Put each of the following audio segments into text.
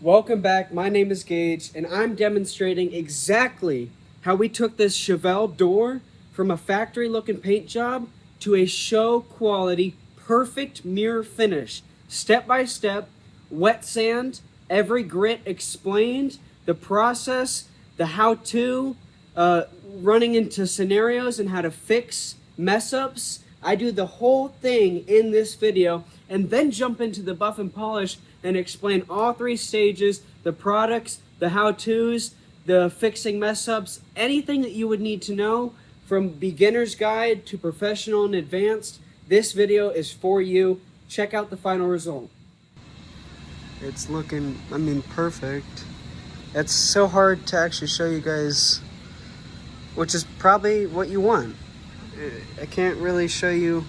Welcome back. My name is Gage, and I'm demonstrating exactly how we took this Chevelle door from a factory-looking paint job to a show-quality, perfect mirror finish. Step by step, wet sand, every grit explained, the process, the how-to, running into scenarios and how to fix mess-ups. I do the whole thing in this video and then jump into the buff and polish and explain all three stages, the products, the how-tos, the fixing mess-ups, anything that you would need to know from beginner's guide to professional and advanced. This video is for you. Check out the final result. It's looking, perfect. It's so hard to actually show you guys, which is probably what you want. I can't really show you.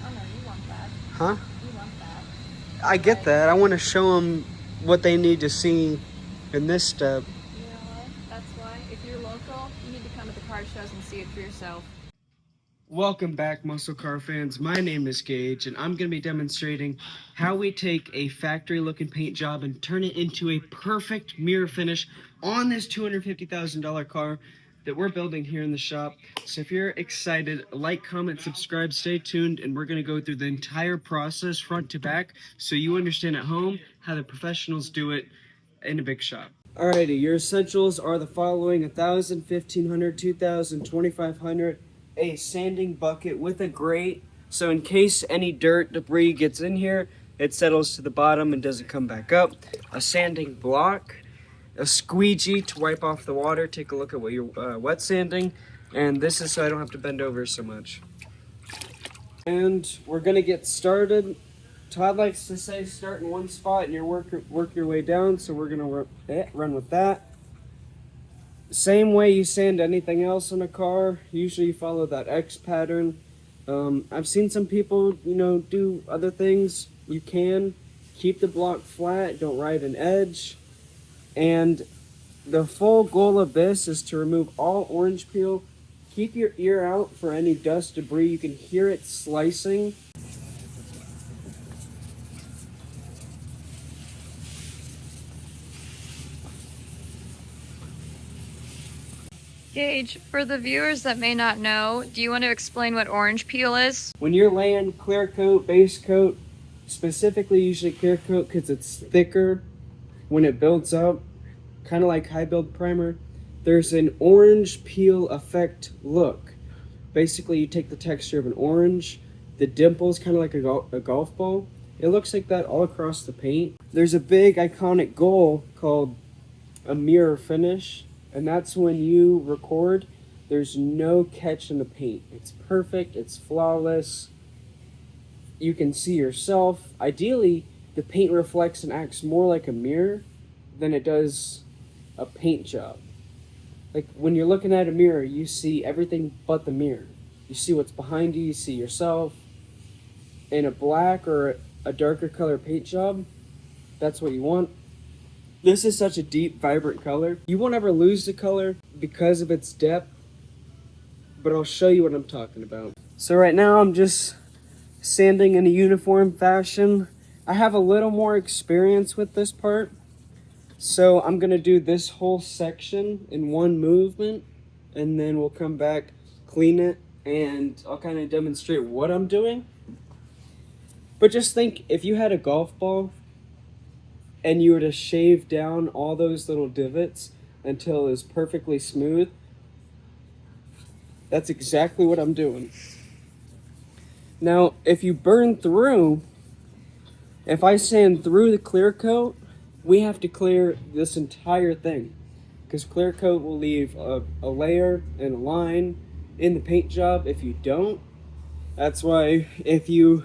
Oh no, you want that. Huh? You want that. I get that. I want to show them what they need to see in this step. You know what? That's why, if you're local, you need to come to the car shows and see it for yourself. Welcome back, muscle car fans. My name is Gage, and I'm going to be demonstrating how we take a factory-looking paint job and turn it into a perfect mirror finish on this $250,000 car that we're building here in the shop. So if you're excited, like, comment, subscribe, stay tuned, and we're going to go through the entire process front to back so you understand at home how the professionals do it in a big shop. Alrighty, your essentials are the following: 1,000, 1,500, 2,000, 2,500, a sanding bucket with a grate, so in case any dirt, debris gets in here, it settles to the bottom and doesn't come back up. A sanding block, a squeegee to wipe off the water. Take a look at what you're wet sanding, and this is so I don't have to bend over so much. And we're gonna get started. Todd likes to say start in one spot and you work your way down, so we're gonna run with that. Same way you sand anything else on a car, usually you follow that X pattern. I've seen some people, do other things. You can keep the block flat, don't ride an edge. And the full goal of this is to remove all orange peel. Keep your ear out for any dust, debris. You can hear it slicing. Gage, for the viewers that may not know, do you want to explain what orange peel is? When you're laying clear coat, base coat, specifically usually clear coat because it's thicker when it builds up, kind of like high build primer, there's an orange peel effect look. Basically, you take the texture of an orange, the dimples kind of like a golf ball. It looks like that all across the paint. There's a big iconic goal called a mirror finish, and that's when you record, there's no catch in the paint. It's perfect, it's flawless. You can see yourself. Ideally, the paint reflects and acts more like a mirror than it does a paint job. Like when you're looking at a mirror, you see everything but the mirror. You see what's behind you, you see yourself. In a black or a darker color paint job, that's what you want. This is such a deep, vibrant color. You won't ever lose the color because of its depth, but I'll show you what I'm talking about. So right now I'm just sanding in a uniform fashion. I have a little more experience with this part, so I'm gonna do this whole section in one movement, and then we'll come back, clean it, and I'll kind of demonstrate what I'm doing. But just think, if you had a golf ball and you were to shave down all those little divots until it was perfectly smooth, that's exactly what I'm doing. Now, if you burn through, if I sand through the clear coat, we have to clear this entire thing, because clear coat will leave a layer and a line in the paint job if you don't. That's why if you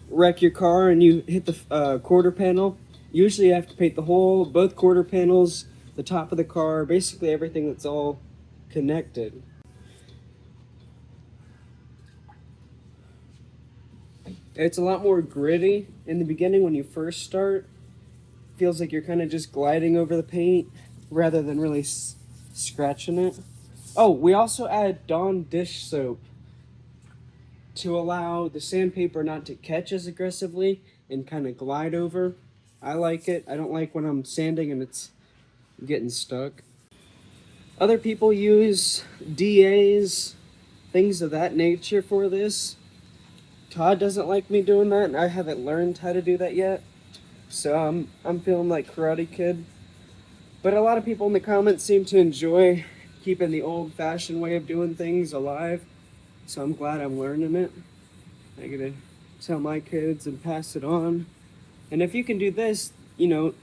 wreck your car and you hit the quarter panel, usually you have to paint both quarter panels, the top of the car, basically everything that's all connected. It's a lot more gritty in the beginning when you first start. Feels like you're kind of just gliding over the paint rather than really scratching it. Oh, we also add Dawn dish soap to allow the sandpaper not to catch as aggressively and kind of glide over. I like it. I don't like when I'm sanding and it's getting stuck. Other people use DAs, things of that nature for this. Todd doesn't like me doing that, and I haven't learned how to do that yet. So I'm feeling like Karate Kid. But a lot of people in the comments seem to enjoy keeping the old-fashioned way of doing things alive. So I'm glad I'm learning it. I'm gonna tell my kids and pass it on. And if you can do this, you know,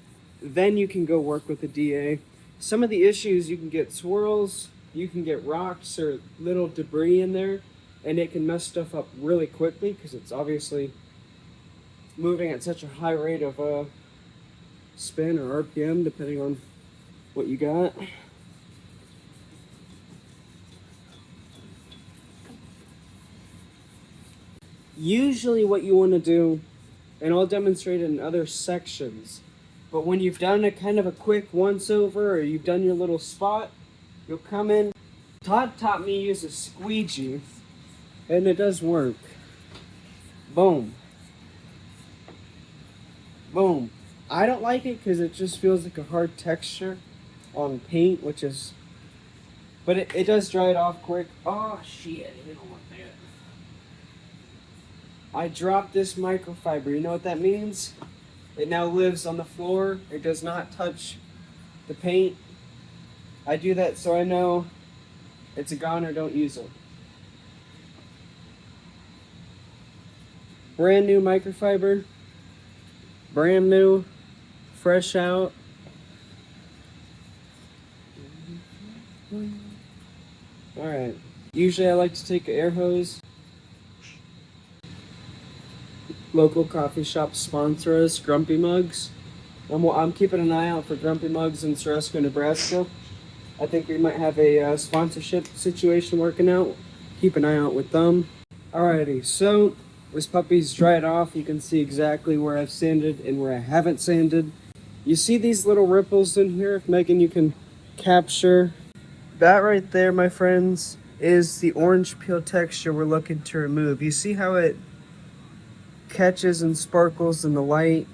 then you can go work with a DA. Some of the issues, you can get swirls, you can get rocks or little debris in there, and it can mess stuff up really quickly because it's obviously moving at such a high rate of spin or RPM, depending on what you got. Usually what you want to do, and I'll demonstrate it in other sections, but when you've done a kind of a quick once over or you've done your little spot, you'll come in. Todd taught me to use a squeegee, and it does work. Boom. Boom. I don't like it because it just feels like a hard texture on paint, which is, but it does dry it off quick. Oh shit, I don't want that. I dropped this microfiber. You know what that means? It now lives on the floor. It does not touch the paint. I do that so I know it's a goner, don't use it. Brand new microfiber. Brand new. Fresh out. Alright. Usually I like to take an air hose. Local coffee shops sponsor us, Grumpy Mugs. I'm keeping an eye out for Grumpy Mugs in Ceresco, Nebraska. I think we might have a sponsorship situation working out. Keep an eye out with them. Alrighty, so this puppy's dried off. You can see exactly where I've sanded and where I haven't sanded. You see these little ripples in here? Megan, you can capture. That right there, my friends, is the orange peel texture we're looking to remove. You see how it catches and sparkles in the light?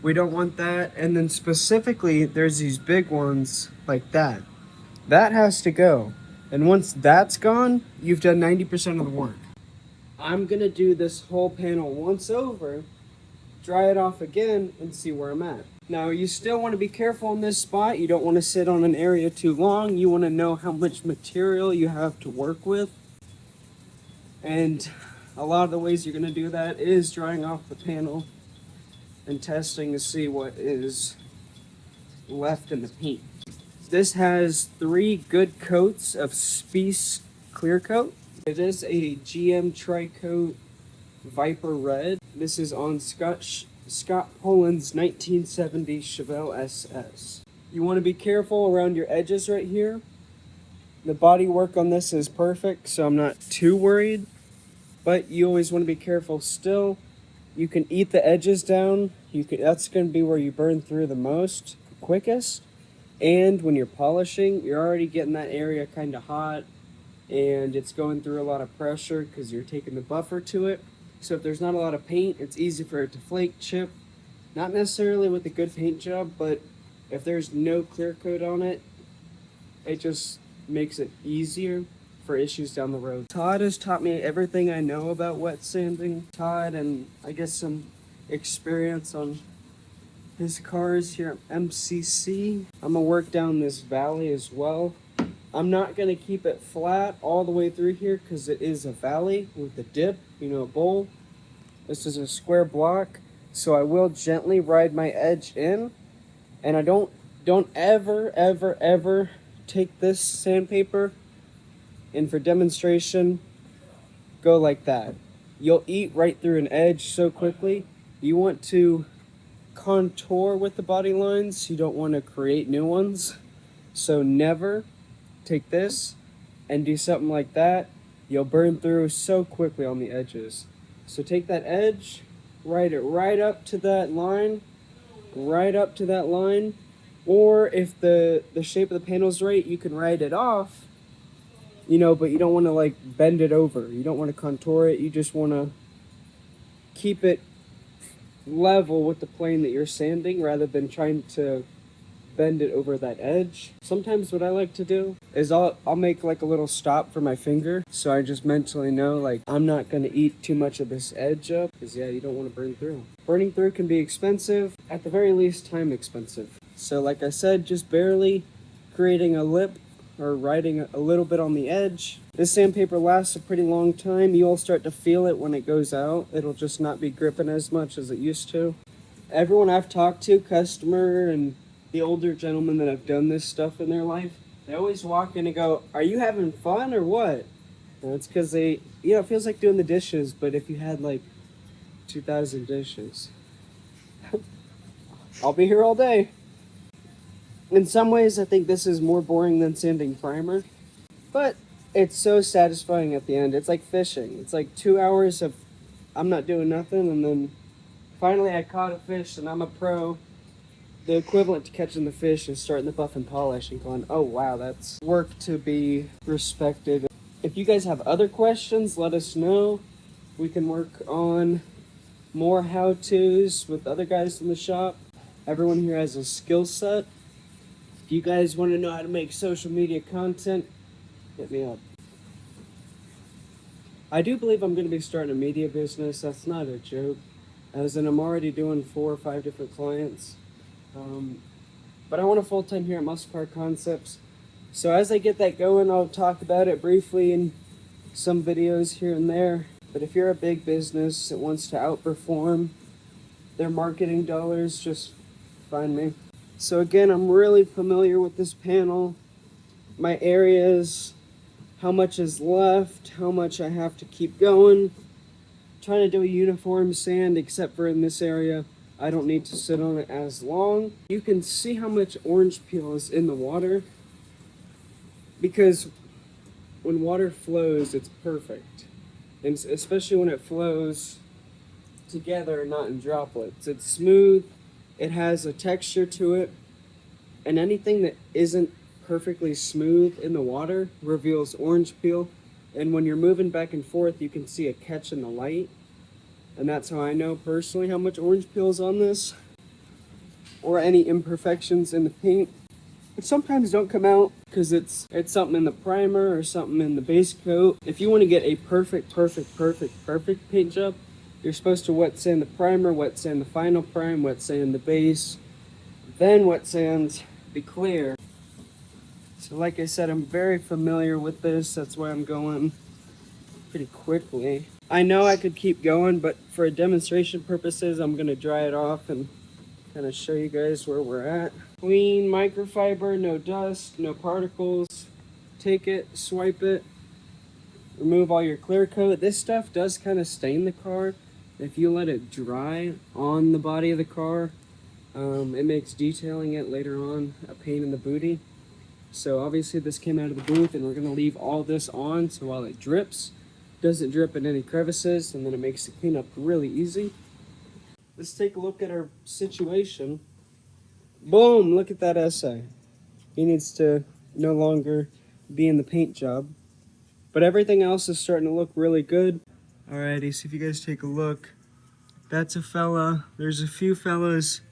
We don't want that. And then specifically, there's these big ones like that. That has to go. And once that's gone, you've done 90% of the work. I'm gonna do this whole panel once over, dry it off again, and see where I'm at. Now, you still want to be careful in this spot. You don't want to sit on an area too long. You want to know how much material you have to work with. And a lot of the ways you're going to do that is drying off the panel and testing to see what is left in the paint. This has 3 good coats of Spice clear coat. It is a GM Tri-Coat Viper Red. This is on Scott Poland's 1970 Chevelle SS. You want to be careful around your edges right here. The body work on this is perfect, so I'm not too worried. But you always want to be careful still. You can eat the edges down. That's going to be where you burn through the most, quickest. And when you're polishing, you're already getting that area kind of hot. And it's going through a lot of pressure because you're taking the buffer to it. So if there's not a lot of paint, it's easy for it to flake, chip. Not necessarily with a good paint job, but if there's no clear coat on it, it just makes it easier for issues down the road. Todd has taught me everything I know about wet sanding. Todd, and I guess some experience on his cars here at MCC. I'm gonna work down this valley as well. I'm not gonna keep it flat all the way through here because it is a valley with a dip, you know, a bowl. This is a square block, so I will gently ride my edge in, and I don't ever take this sandpaper and for demonstration go like that. You'll eat right through an edge so quickly. You want to contour with the body lines. You don't want to create new ones. So never take this and do something like that. You'll burn through so quickly on the edges. So take that edge, ride it right up to that line, or if the shape of the panel is right, you can ride it off, you know, but you don't want to like bend it over. You don't want to contour it. You just want to keep it level with the plane that you're sanding rather than trying to bend it over that edge. Sometimes what I like to do is I'll make like a little stop for my finger, so I just mentally know like I'm not going to eat too much of this edge up, because yeah, you don't want to burn through. Burning through can be expensive, at the very least time expensive. So like I said, just barely creating a lip or writing a little bit on the edge. This sandpaper lasts a pretty long time. You'll start to feel it when it goes out. It'll just not be gripping as much as it used to. Everyone I've talked to, customer and the older gentlemen that have done this stuff in their life, they always walk in and go, "Are you having fun or what?" And it's because they, it feels like doing the dishes, but if you had like 2,000 dishes, I'll be here all day. In some ways, I think this is more boring than sanding primer, but it's so satisfying at the end. It's like fishing. It's like 2 hours of I'm not doing nothing, and then finally I caught a fish and I'm a pro. The equivalent to catching the fish is starting the buff and polish and going, oh wow, that's work to be respected. If you guys have other questions, let us know. We can work on more how-tos with other guys in the shop. Everyone here has a skill set. If you guys want to know how to make social media content, hit me up. I do believe I'm going to be starting a media business. That's not a joke. As in, I'm already doing 4 or 5 different clients. But I want a full-time here at Muscle Car Concepts. So as I get that going, I'll talk about it briefly in some videos here and there. But if you're a big business that wants to outperform their marketing dollars, just find me. So again, I'm really familiar with this panel, my areas, how much is left, how much I have to keep going. Trying to do a uniform sand, except for in this area. I don't need to sit on it as long. You can see how much orange peel is in the water, because when water flows, it's perfect. And especially when it flows together, not in droplets. It's smooth, it has a texture to it, and anything that isn't perfectly smooth in the water reveals orange peel. And when you're moving back and forth, you can see a catch in the light. And that's how I know personally how much orange peel is on this, or any imperfections in the paint. But sometimes don't come out because it's something in the primer or something in the base coat. If you want to get a perfect paint job, you're supposed to wet sand the primer, wet sand the final prime, wet sand the base, then wet sand the clear. So like I said, I'm very familiar with this. That's why I'm going pretty quickly. I know I could keep going, but for demonstration purposes, I'm going to dry it off and kind of show you guys where we're at. Clean microfiber, no dust, no particles. Take it, swipe it, remove all your clear coat. This stuff does kind of stain the car. If you let it dry on the body of the car, it makes detailing it later on a pain in the booty. So obviously this came out of the booth, and we're going to leave all this on so while it drips, doesn't drip in any crevices, and then it makes the cleanup really easy. Let's take a look at our situation. Boom, look at that essay. He needs to no longer be in the paint job. But everything else is starting to look really good. Alrighty, so if you guys take a look, that's a fella. There's a few fellas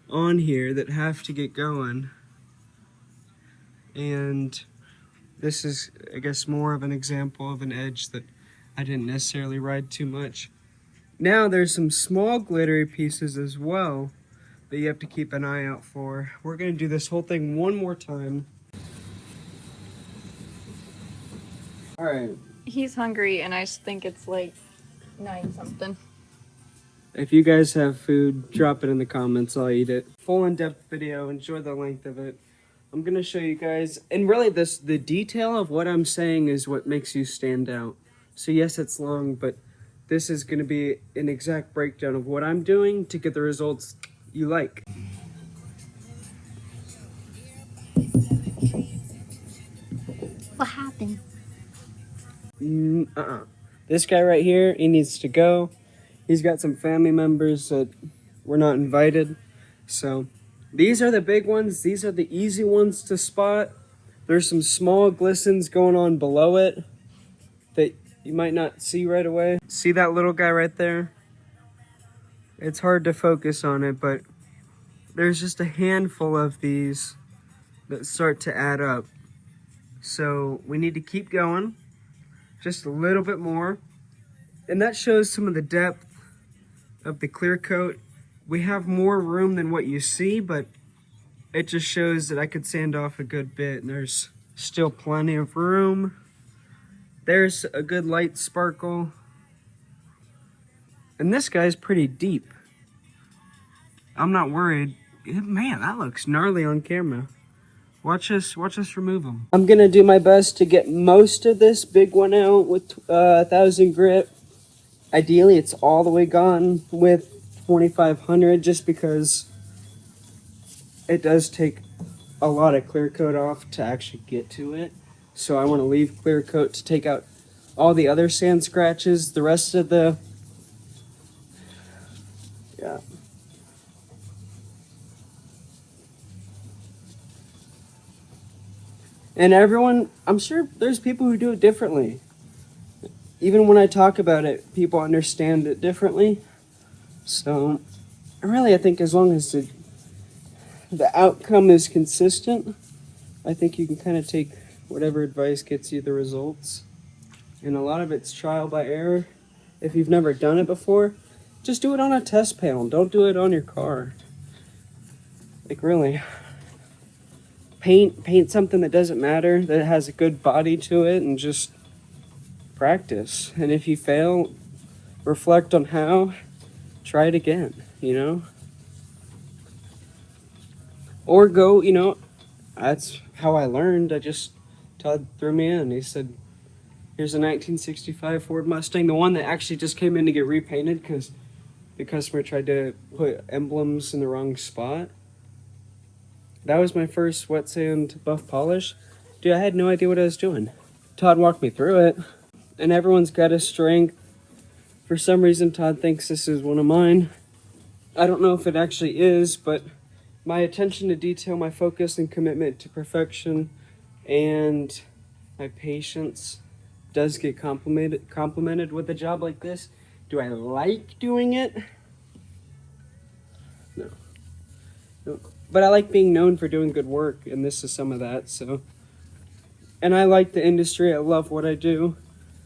on here that have to get going. And this is, I guess, more of an example of an edge that I didn't necessarily ride too much. Now there's some small glittery pieces as well that you have to keep an eye out for. We're going to do this whole thing one more time. Alright. He's hungry, and I think it's like 9 something. If you guys have food, drop it in the comments. I'll eat it. Full in-depth video. Enjoy the length of it. I'm going to show you guys. And really, the detail of what I'm saying is what makes you stand out. So yes, it's long, but this is going to be an exact breakdown of what I'm doing to get the results you like. What happened? This guy right here, he needs to go. He's got some family members that were not invited. So these are the big ones. These are the easy ones to spot. There's some small glistens going on below it that you might not see right away. See that little guy right there? It's hard to focus on it, but there's just a handful of these that start to add up. So we need to keep going just a little bit more. And that shows some of the depth of the clear coat. We have more room than what you see, but it just shows that I could sand off a good bit, and there's still plenty of room. There's a good light sparkle. And this guy's pretty deep. I'm not worried. Man, that looks gnarly on camera. Watch us remove them. I'm gonna do my best to get most of this big one out with 1,000 grit. Ideally, it's all the way gone with 2,500, just because it does take a lot of clear coat off to actually get to it. So I want to leave clear coat to take out all the other sand scratches. The rest of the, yeah. And everyone, I'm sure there's people who do it differently. Even when I talk about it, people understand it differently. So, really, I think as long as the outcome is consistent, I think you can kind of take whatever advice gets you the results. And a lot of it's trial by error. If you've never done it before, just do it on a test panel. Don't do it on your car. Like, really. Paint something that doesn't matter, that has a good body to it, and just practice. And if you fail, reflect on how, try it again, you know? Or go, you know, that's how I learned. Todd threw me in. He said, here's a 1965 Ford Mustang, the one that actually just came in to get repainted because the customer tried to put emblems in the wrong spot. That was my first wet sand buff polish. Dude, I had no idea what I was doing. Todd walked me through it. And everyone's got a strength. For some reason, Todd thinks this is one of mine. I don't know if it actually is, but my attention to detail, my focus and commitment to perfection, and my patience does get complimented with a job like this. Do I like doing it? No. But I like being known for doing good work, and this is some of that, so. And I like the industry. I love what I do.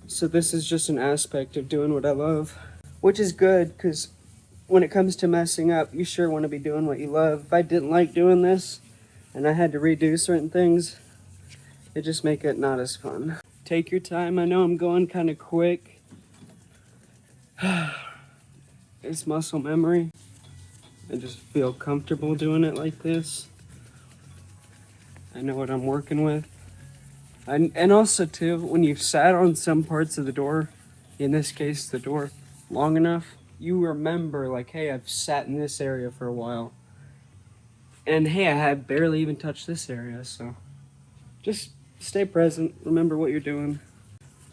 So this is just an aspect of doing what I love, which is good, because when it comes to messing up, you sure want to be doing what you love. If I didn't like doing this and I had to redo certain things, it just make it not as fun. Take your time. I know I'm going kind of quick. It's muscle memory. I just feel comfortable doing it like this. I know what I'm working with. And also, too, when you've sat on some parts of the door, in this case, the door, long enough, you remember, like, hey, I've sat in this area for a while. And, hey, I had barely even touched this area, so just stay present. Remember what you're doing.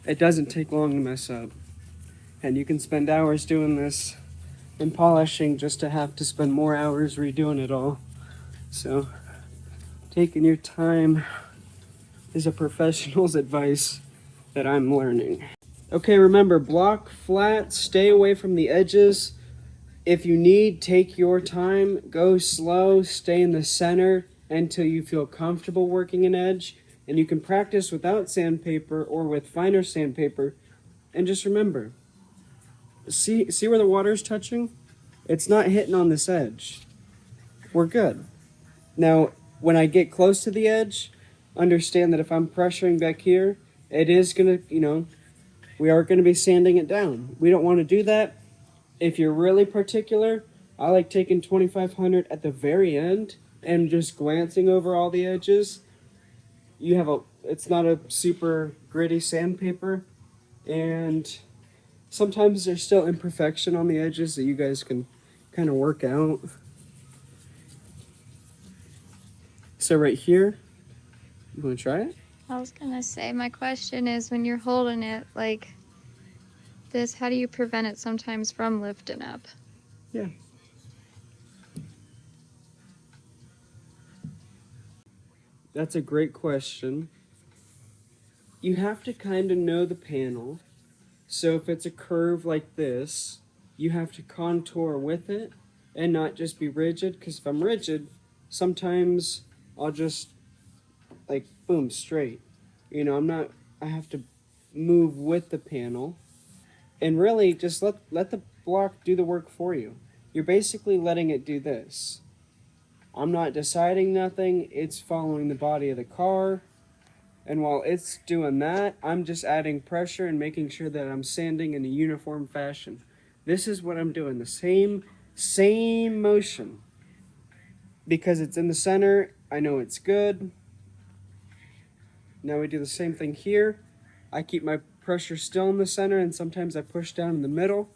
It doesn't take long to mess up. And you can spend hours doing this and polishing just to have to spend more hours redoing it all. So, taking your time is a professional's advice that I'm learning. Okay, remember, block flat, stay away from the edges. If you need, take your time, go slow, stay in the center until you feel comfortable working an edge. And you can practice without sandpaper or with finer sandpaper. And just remember, see where the water's touching? It's not hitting on this edge. We're good. Now, when I get close to the edge, understand that if I'm pressuring back here, it is gonna, we are gonna be sanding it down. We don't want to do that. If you're really particular, I like taking 2,500 at the very end and just glancing over all the edges. It's not a super gritty sandpaper, and sometimes there's still imperfection on the edges that you guys can kind of work out. So right here, you want to try it? I was gonna say, my question is, when you're holding it like this, how do you prevent it sometimes from lifting up? Yeah. That's a great question. You have to kind of know the panel. So if it's a curve like this, you have to contour with it and not just be rigid, because if I'm rigid, sometimes I'll just like boom straight. You know, I have to move with the panel and really just let the block do the work for you. You're basically letting it do this. I'm not deciding nothing, it's following the body of the car. And while it's doing that, I'm just adding pressure and making sure that I'm sanding in a uniform fashion. This is what I'm doing, the same motion. Because it's in the center, I know it's good. Now we do the same thing here. I keep my pressure still in the center, and sometimes I push down in the middle.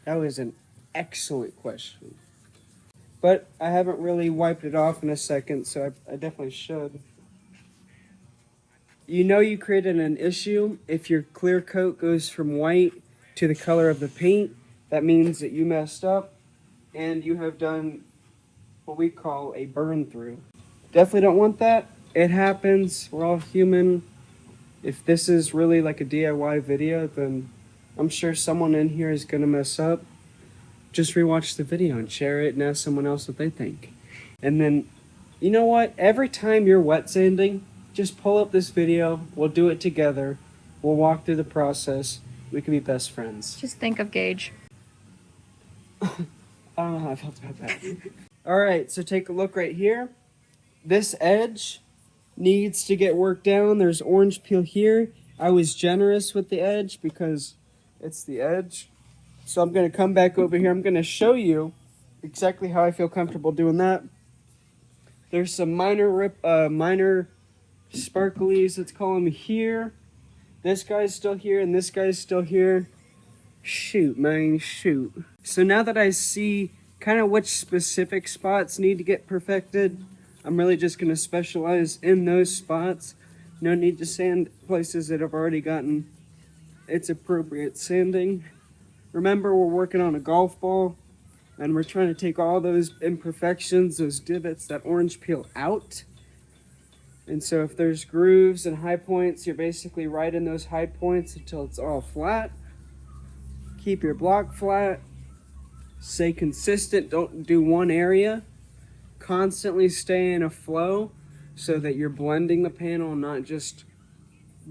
That was an excellent question. But I haven't really wiped it off in a second, so I definitely should. You know you created an issue if your clear coat goes from white to the color of the paint. That means that you messed up and you have done what we call a burn through. Definitely don't want that. It happens. We're all human. If this is really like a DIY video, then I'm sure someone in here is going to mess up. Just rewatch the video and share it and ask someone else what they think. And then, you know what? Every time you're wet sanding, just pull up this video. We'll do it together. We'll walk through the process. We can be best friends. Just think of Gage. I don't know how I felt about that. All right, so take a look right here. This edge needs to get worked down. There's orange peel here. I was generous with the edge because it's the edge. So I'm going to come back over here. I'm going to show you exactly how I feel comfortable doing that. There's some minor sparklies, let's call them here. This guy's still here and this guy's still here. Shoot, man, shoot. So now that I see kind of which specific spots need to get perfected, I'm really just going to specialize in those spots. No need to sand places that have already gotten its appropriate sanding. Remember, we're working on a golf ball, and we're trying to take all those imperfections, those divots, that orange peel out. And so if there's grooves and high points, you're basically right in those high points until it's all flat. Keep your block flat. Stay consistent. Don't do one area. Constantly stay in a flow so that you're blending the panel, not just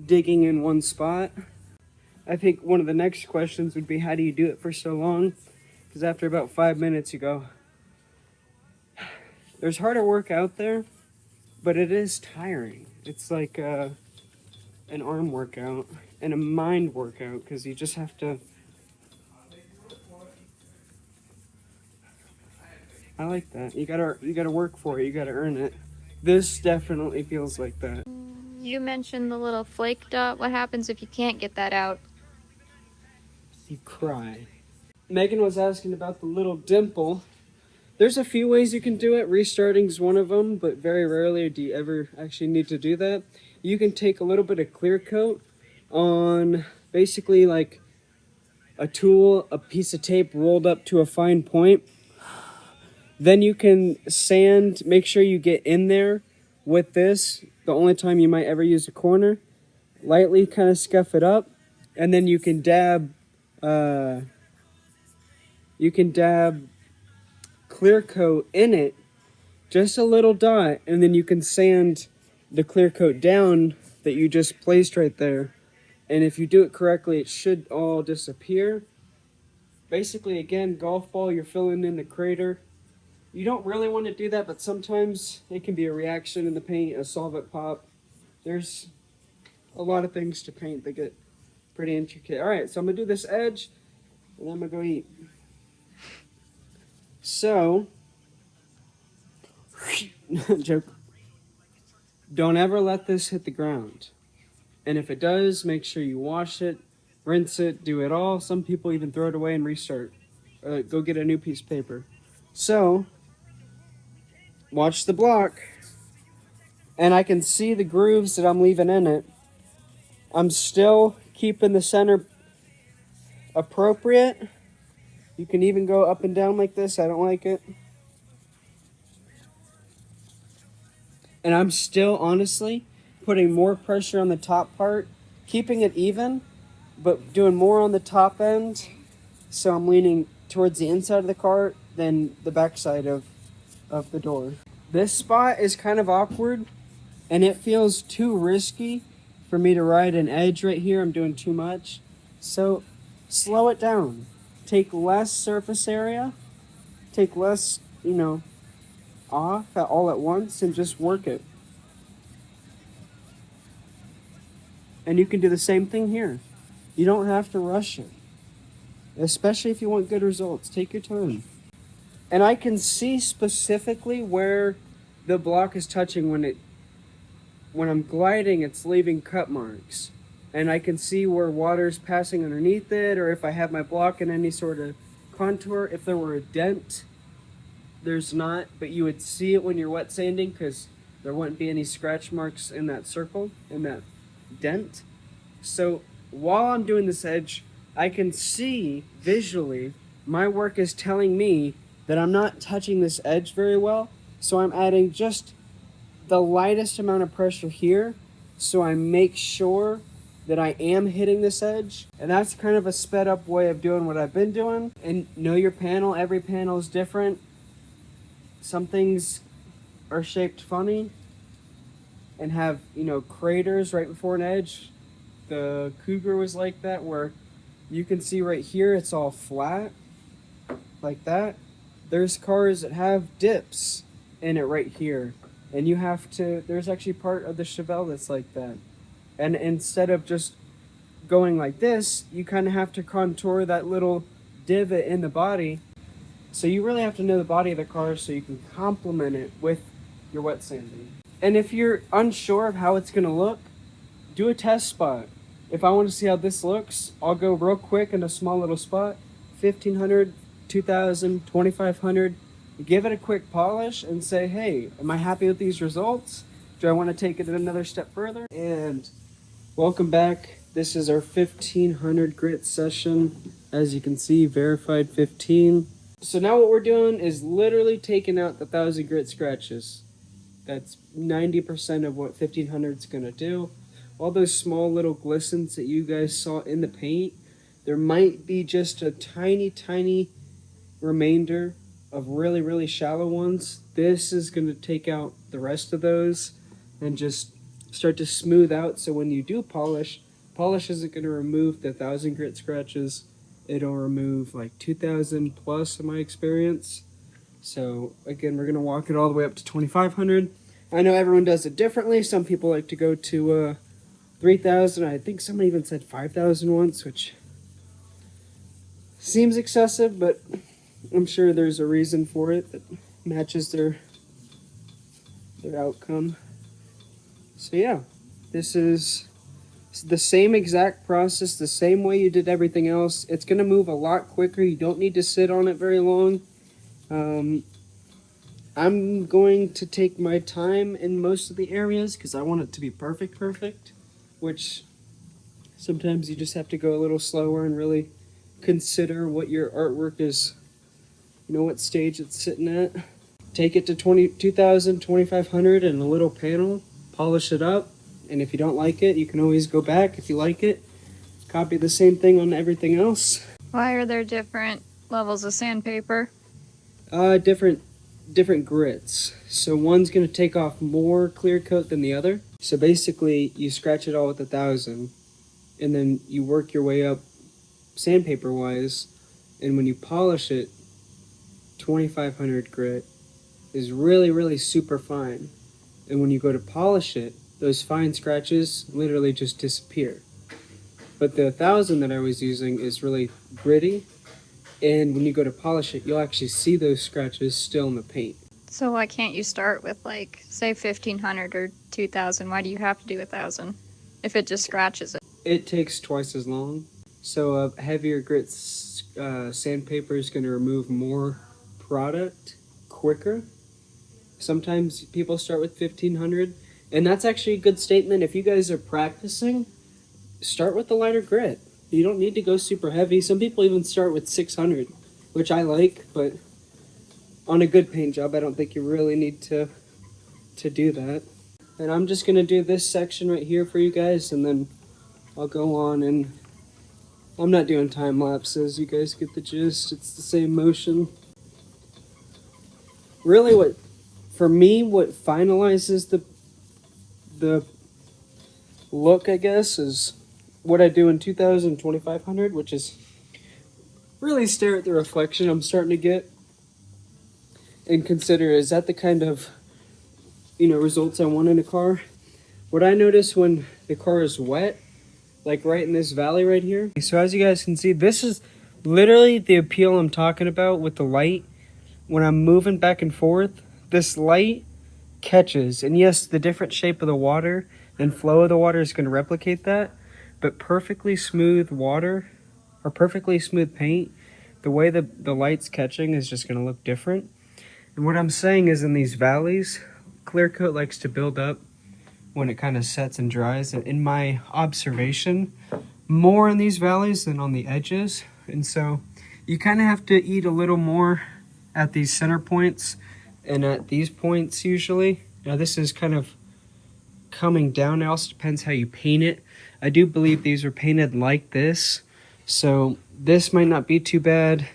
digging in one spot. I think one of the next questions would be, how do you do it for so long? Because after about 5 minutes, you go, there's harder work out there, but it is tiring. It's like an arm workout and a mind workout, because you just have to. I like that. You gotta work for it. You gotta earn it. This definitely feels like that. You mentioned the little flake dot. What happens if you can't get that out? You cry. Megan was asking about the little dimple. There's a few ways you can do it. Restarting is one of them, but very rarely do you ever actually need to do that. You can take a little bit of clear coat on basically like a tool, a piece of tape rolled up to a fine point. Then you can sand, make sure you get in there with this. The only time you might ever use a corner. Lightly kind of scuff it up, and then you can dab clear coat in it, just a little dot, and then you can sand the clear coat down that you just placed right there. And if you do it correctly, it should all disappear. Basically, again, golf ball, you're filling in the crater. You don't really want to do that, but sometimes it can be a reaction in the paint, a solvent pop. There's a lot of things to paint that get pretty intricate. All right, so I'm going to do this edge, and I'm going to go eat. So, joke. Don't ever let this hit the ground. And if it does, make sure you wash it, rinse it, do it all. Some people even throw it away and restart. Go get a new piece of paper. So, watch the block. And I can see the grooves that I'm leaving in it. I'm still keeping the center appropriate. You can even go up and down like this. I don't like it. And I'm still, honestly, putting more pressure on the top part, keeping it even, but doing more on the top end. So I'm leaning towards the inside of the car than the back side of the door. This spot is kind of awkward, and it feels too risky for me to ride an edge right here. I'm doing too much. So slow it down. Take less surface area. Take less, off all at once, and just work it. And you can do the same thing here. You don't have to rush it. Especially if you want good results. Take your time. And I can see specifically where the block is touching when I'm gliding, it's leaving cut marks. And I can see where water's passing underneath it, or if I have my block in any sort of contour. If there were a dent, there's not, but you would see it when you're wet sanding because there wouldn't be any scratch marks in that circle, in that dent. So while I'm doing this edge, I can see visually my work is telling me that I'm not touching this edge very well. So I'm adding just the lightest amount of pressure here so I make sure that I am hitting this edge. And that's kind of a sped up way of doing what I've been doing. And know your panel. Every panel is different. Some things are shaped funny and have, craters right before an edge. The Cougar was like that, where you can see right here it's all flat like that. There's cars that have dips in it right here, and you have to, there's actually part of the Chevelle that's like that. And instead of just going like this, you kind of have to contour that little divot in the body. So you really have to know the body of the car so you can complement it with your wet sanding. And if you're unsure of how it's going to look, do a test spot. If I want to see how this looks, I'll go real quick in a small little spot, 1500, 2000, 2500. Give it a quick polish and say, hey, am I happy with these results? Do I want to take it another step further? And welcome back. This is our 1500 grit session. As you can see, verified 15. So now what we're doing is literally taking out the 1000 grit scratches. That's 90% of what 1500 is going to do. All those small little glistens that you guys saw in the paint, there might be just a tiny, tiny remainder of really, really shallow ones. This is going to take out the rest of those and just start to smooth out. So when you do polish isn't going to remove the 1000 grit scratches. It'll remove like 2000 plus in my experience. So again, we're going to walk it all the way up to 2500. I know everyone does it differently. Some people like to go to 3000. I think someone even said 5000 once, which seems excessive, but I'm sure there's a reason for it that matches their outcome. So yeah, this is the same exact process, the same way you did everything else. It's going to move a lot quicker. You don't need to sit on it very long. I'm going to take my time in most of the areas because I want it to be perfect, which sometimes you just have to go a little slower and really consider what your artwork is, what stage it's sitting at. Take it to 2000, 2500 and a little panel, polish it up, and if you don't like it, you can always go back. If you like it, copy the same thing on everything else. Why are there different levels of sandpaper? Different grits. So one's going to take off more clear coat than the other. So basically, you scratch it all with 1000, and then you work your way up sandpaper wise, and when you polish it, 2500 grit is really, really super fine. And when you go to polish it, those fine scratches literally just disappear. But the 1000 that I was using is really gritty, and when you go to polish it, you'll actually see those scratches still in the paint. So why can't you start with say 1500 or 2000? Why do you have to do 1000 if it just scratches it? It takes twice as long. So a heavier grit sandpaper is going to remove more product quicker. Sometimes people start with 1500, and that's actually a good statement. If you guys are practicing, start with the lighter grit. You don't need to go super heavy. Some people even start with 600, which I like, but on a good paint job, I don't think you really need to do that. And I'm just gonna do this section right here for you guys, and then I'll go on, and I'm not doing time lapses. You guys get the gist. It's the same motion. Really, for me, what finalizes the look, I guess, is what I do in 2000 2500, which is really stare at the reflection I'm starting to get and consider, is that the kind of, results I want in a car? What I notice when the car is wet, like right in this valley right here. So as you guys can see, this is literally the appeal I'm talking about with the light. When I'm moving back and forth, this light catches. And yes, the different shape of the water and flow of the water is going to replicate that. But perfectly smooth water or perfectly smooth paint, the way the light's catching is just going to look different. And what I'm saying is, in these valleys, clear coat likes to build up when it kind of sets and dries. And in my observation, more in these valleys than on the edges. And so you kind of have to eat a little more at these center points and at these points usually. Now this is kind of coming down. It also depends how you paint it. I do believe these are painted like this, so this might not be too bad,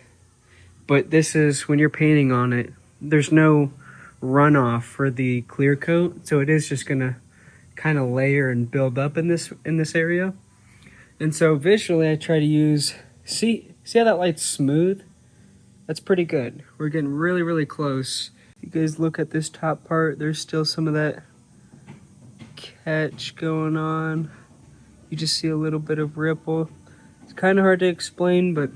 but this is, when you're painting on it, there's no runoff for the clear coat, so it is just gonna kind of layer and build up in this area. And so visually I try to use, see how that light's smooth? That's pretty good. We're getting really, really close. If you guys look at this top part, there's still some of that catch going on. You just see a little bit of ripple. It's kind of hard to explain, but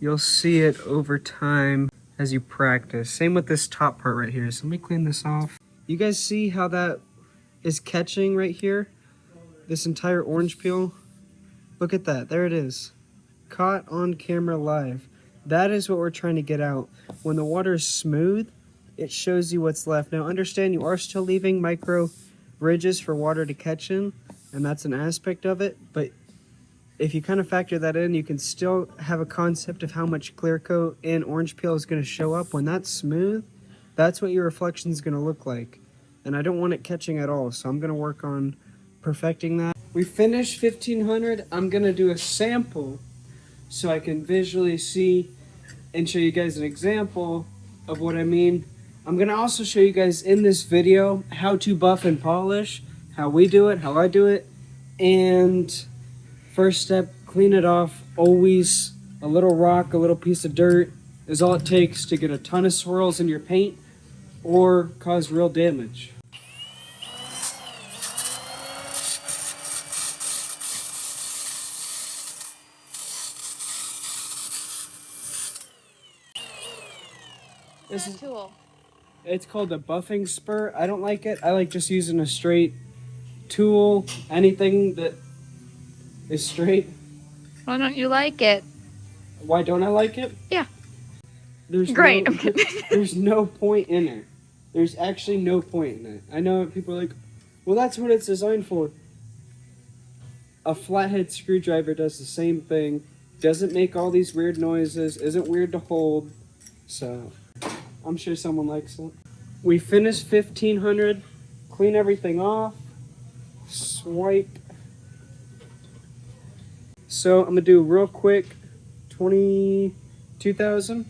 you'll see it over time as you practice. Same with this top part right here. So let me clean this off. You guys see how that is catching right here? This entire orange peel? Look at that. There it is. Caught on camera live. That is what we're trying to get out. When the water is smooth, it shows you what's left. Now understand, you are still leaving micro ridges for water to catch in, and that's an aspect of it, but if you kind of factor that in, you can still have a concept of how much clear coat and orange peel is going to show up. When that's smooth, that's what your reflection is going to look like. And I don't want it catching at all, so I'm going to work on perfecting that. We finished 1500. I'm going to do a sample so I can visually see and show you guys an example of what I mean. I'm going to also show you guys in this video how to buff and polish, how we do it, how I do it, and first step, clean it off. Always a little rock, a little piece of dirt is all it takes to get a ton of swirls in your paint or cause real damage. This is tool. It's called a buffing spur. I don't like it. I like just using a straight tool, anything that is straight. Why don't you like it? Why don't I like it? Yeah. There's Great. There's no point in it. There's actually no point in it. I know people are like, well, that's what it's designed for. A flathead screwdriver does the same thing. Doesn't make all these weird noises. Isn't weird to hold. So I'm sure someone likes it. We finished 1500. Clean everything off. Swipe. So I'm gonna do real quick 22,000.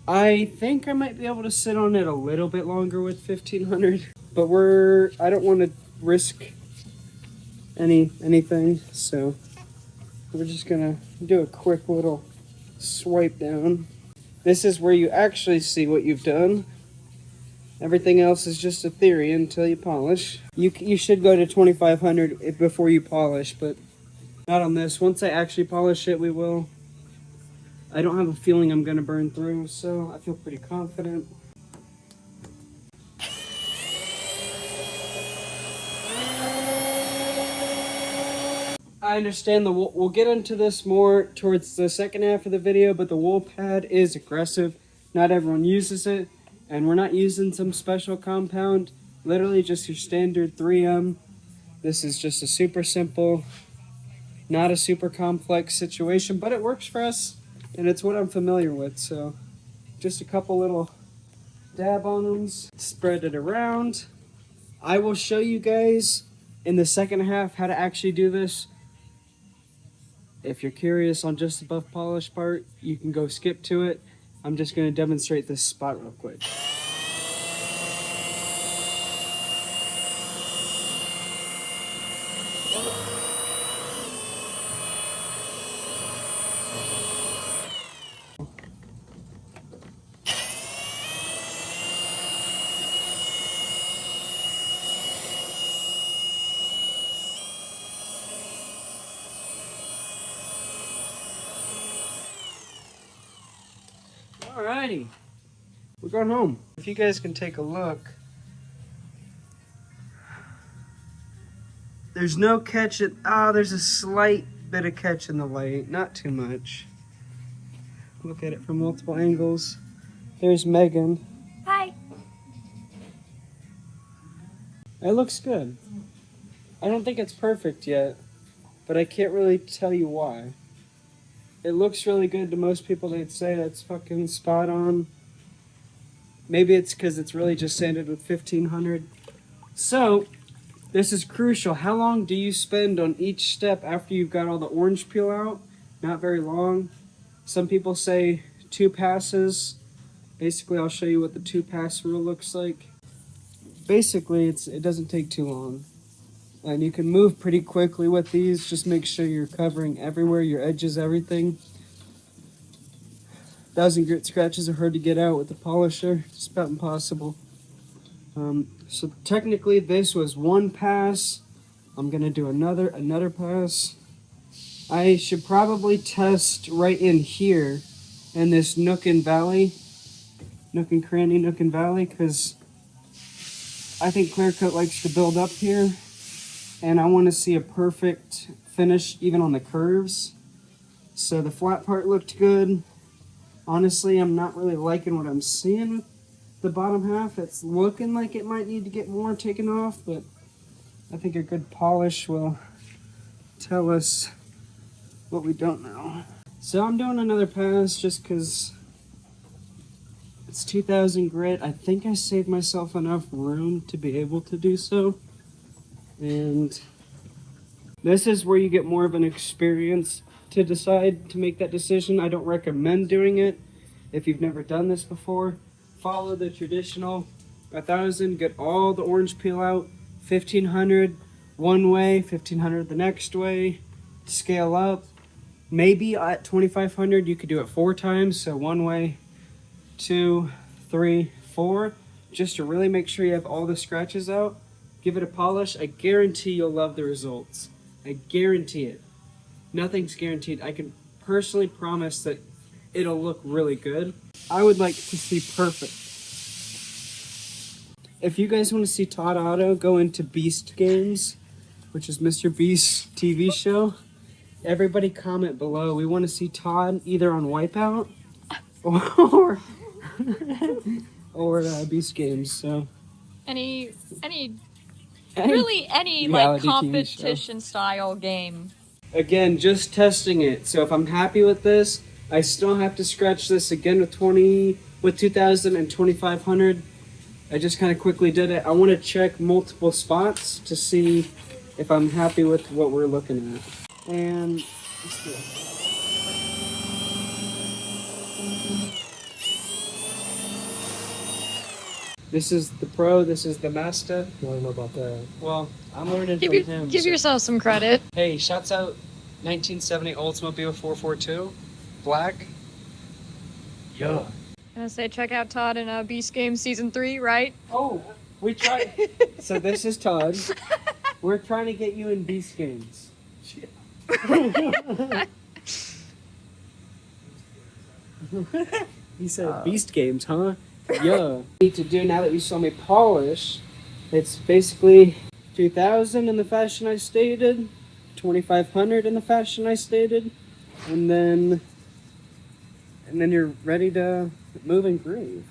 I think I might be able to sit on it a little bit longer with 1500, but I don't want to risk anything, so we're just gonna do a quick little swipe down. This is where you actually see what you've done. Everything else is just a theory until you polish. You should go to 2500 before you polish, but not on this. Once I actually polish it, we will. I don't have a feeling I'm gonna burn through, so I feel pretty confident. I understand we'll get into this more towards the second half of the video, but the wool pad is aggressive. Not everyone uses it, and we're not using some special compound. Literally just your standard 3M. This is just a super simple, not a super complex situation, but it works for us, and it's what I'm familiar with. So just a couple little dab on them, spread it around. I will show you guys in the second half how to actually do this. If you're curious on just the buff polish part, you can go skip to it. I'm just going to demonstrate this spot real quick. Alrighty, we're going home. If you guys can take a look, there's no catch at, there's a slight bit of catch in the light, not too much. Look at it from multiple angles. There's Megan. Hi. It looks good. I don't think it's perfect yet, but I can't really tell you why. It looks really good to most people. They'd say that's fucking spot on. Maybe it's because it's really just sanded with 1500. So, this is crucial. How long do you spend on each step after you've got all the orange peel out? Not very long. Some people say 2 passes. Basically, I'll show you what the 2-pass rule looks like. Basically, it doesn't take too long. And you can move pretty quickly with these. Just make sure you're covering everywhere, your edges, everything. 1000 grit scratches are hard to get out with the polisher. It's about impossible. So technically this was 1 pass. I'm going to do another pass. I should probably test right in here in this nook and cranny, because I think clear coat likes to build up here. And I want to see a perfect finish even on the curves. So the flat part looked good. Honestly, I'm not really liking what I'm seeing with the bottom half. It's looking like it might need to get more taken off, but I think a good polish will tell us what we don't know. So I'm doing another pass just because it's 2000 grit. I think I saved myself enough room to be able to do so. And this is where you get more of an experience to decide to make that decision. I don't recommend doing it if you've never done this before. Follow the traditional 1000, get all the orange peel out, 1500 one way, 1500 the next way, scale up. Maybe at 2500 you could do it 4 times, so 1 way, 2, 3, 4, just to really make sure you have all the scratches out. Give it a polish. I guarantee you'll love the results. I guarantee it. Nothing's guaranteed. I can personally promise that it'll look really good. I would like to see perfect. If you guys want to see Todd Auto go into Beast Games, which is Mr. Beast's TV show, everybody comment below. We want to see Todd either on Wipeout or Beast Games. So Any really any like reality TV show. competition style game. Again, just testing it. So if I'm happy with this, I still have to scratch this again with 2000 and 2500. I just kind of quickly did it. I want to check multiple spots to see if I'm happy with what we're looking at. And let's do it. This is the Pro, this is the Master. I want to know about that. Well, I'm learning Give, from him. give so- yourself some credit. Hey, shouts out 1970 Oldsmobile 442, black. Yeah. Gonna say check out Todd in Beast Games Season 3, right? Oh, we tried. So this is Todd. We're trying to get you in Beast Games. He said Beast Games, huh? Yeah. Need to do now that you saw me polish. It's basically 2000 in the fashion I stated, 2500 in the fashion I stated, and then you're ready to move and groove.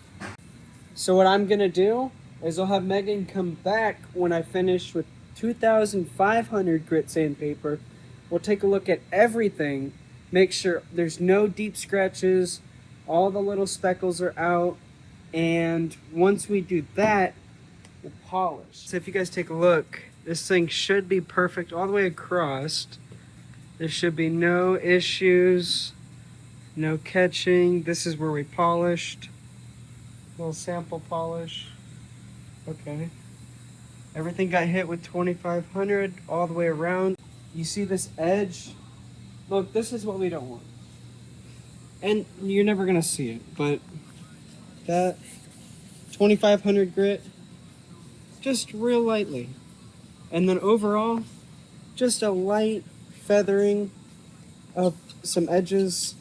So what I'm gonna do is I'll have Megan come back when I finish with 2500 grit sandpaper. We'll take a look at everything, make sure there's no deep scratches, all the little speckles are out, And once we do that, we'll polish. So if you guys take a look, this thing should be perfect all the way across. There should be no issues, no catching. This is where we polished. Little sample polish. Okay. Everything got hit with 2500 all the way around. You see this edge? Look, this is what we don't want. And you're never gonna see it, but that 2500 grit, just real lightly. And then overall, just a light feathering of some edges.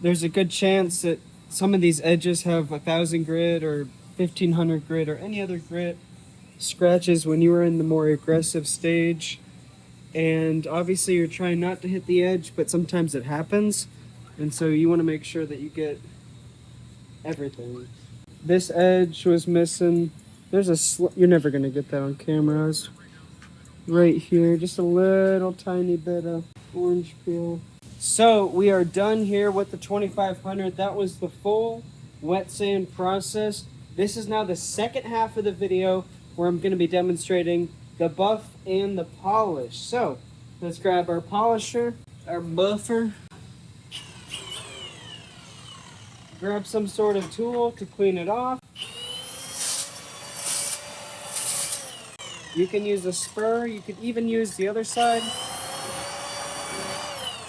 There's a good chance that some of these edges have 1000 grit or 1500 grit or any other grit scratches when you are in the more aggressive stage. And obviously you're trying not to hit the edge, but sometimes it happens. And so you want to make sure that you get everything. This edge was missing. There's you're never going to get that on camera. It's right here, just a little tiny bit of orange peel. So we are done here with the 2500. That was the full wet sand process. This is now the second half of the video where I'm going to be demonstrating the buff and the polish. So let's grab our polisher, our buffer, grab some sort of tool to clean it off. You can use a spur, you could even use the other side.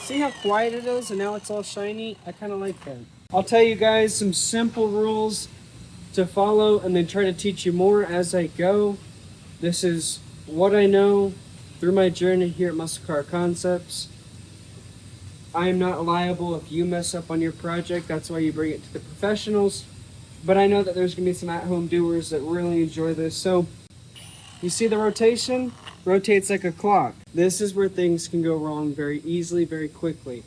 See how quiet it is and now it's all shiny? I kind of like that. I'll tell you guys some simple rules to follow and then try to teach you more as I go. This is what I know through my journey here at Muscle Car Concepts. I am not liable if you mess up on your project. That's why you bring it to the professionals. But I know that there's going to be some at-home doers that really enjoy this. So you see the rotation? Rotates like a clock. This is where things can go wrong very easily, very quickly.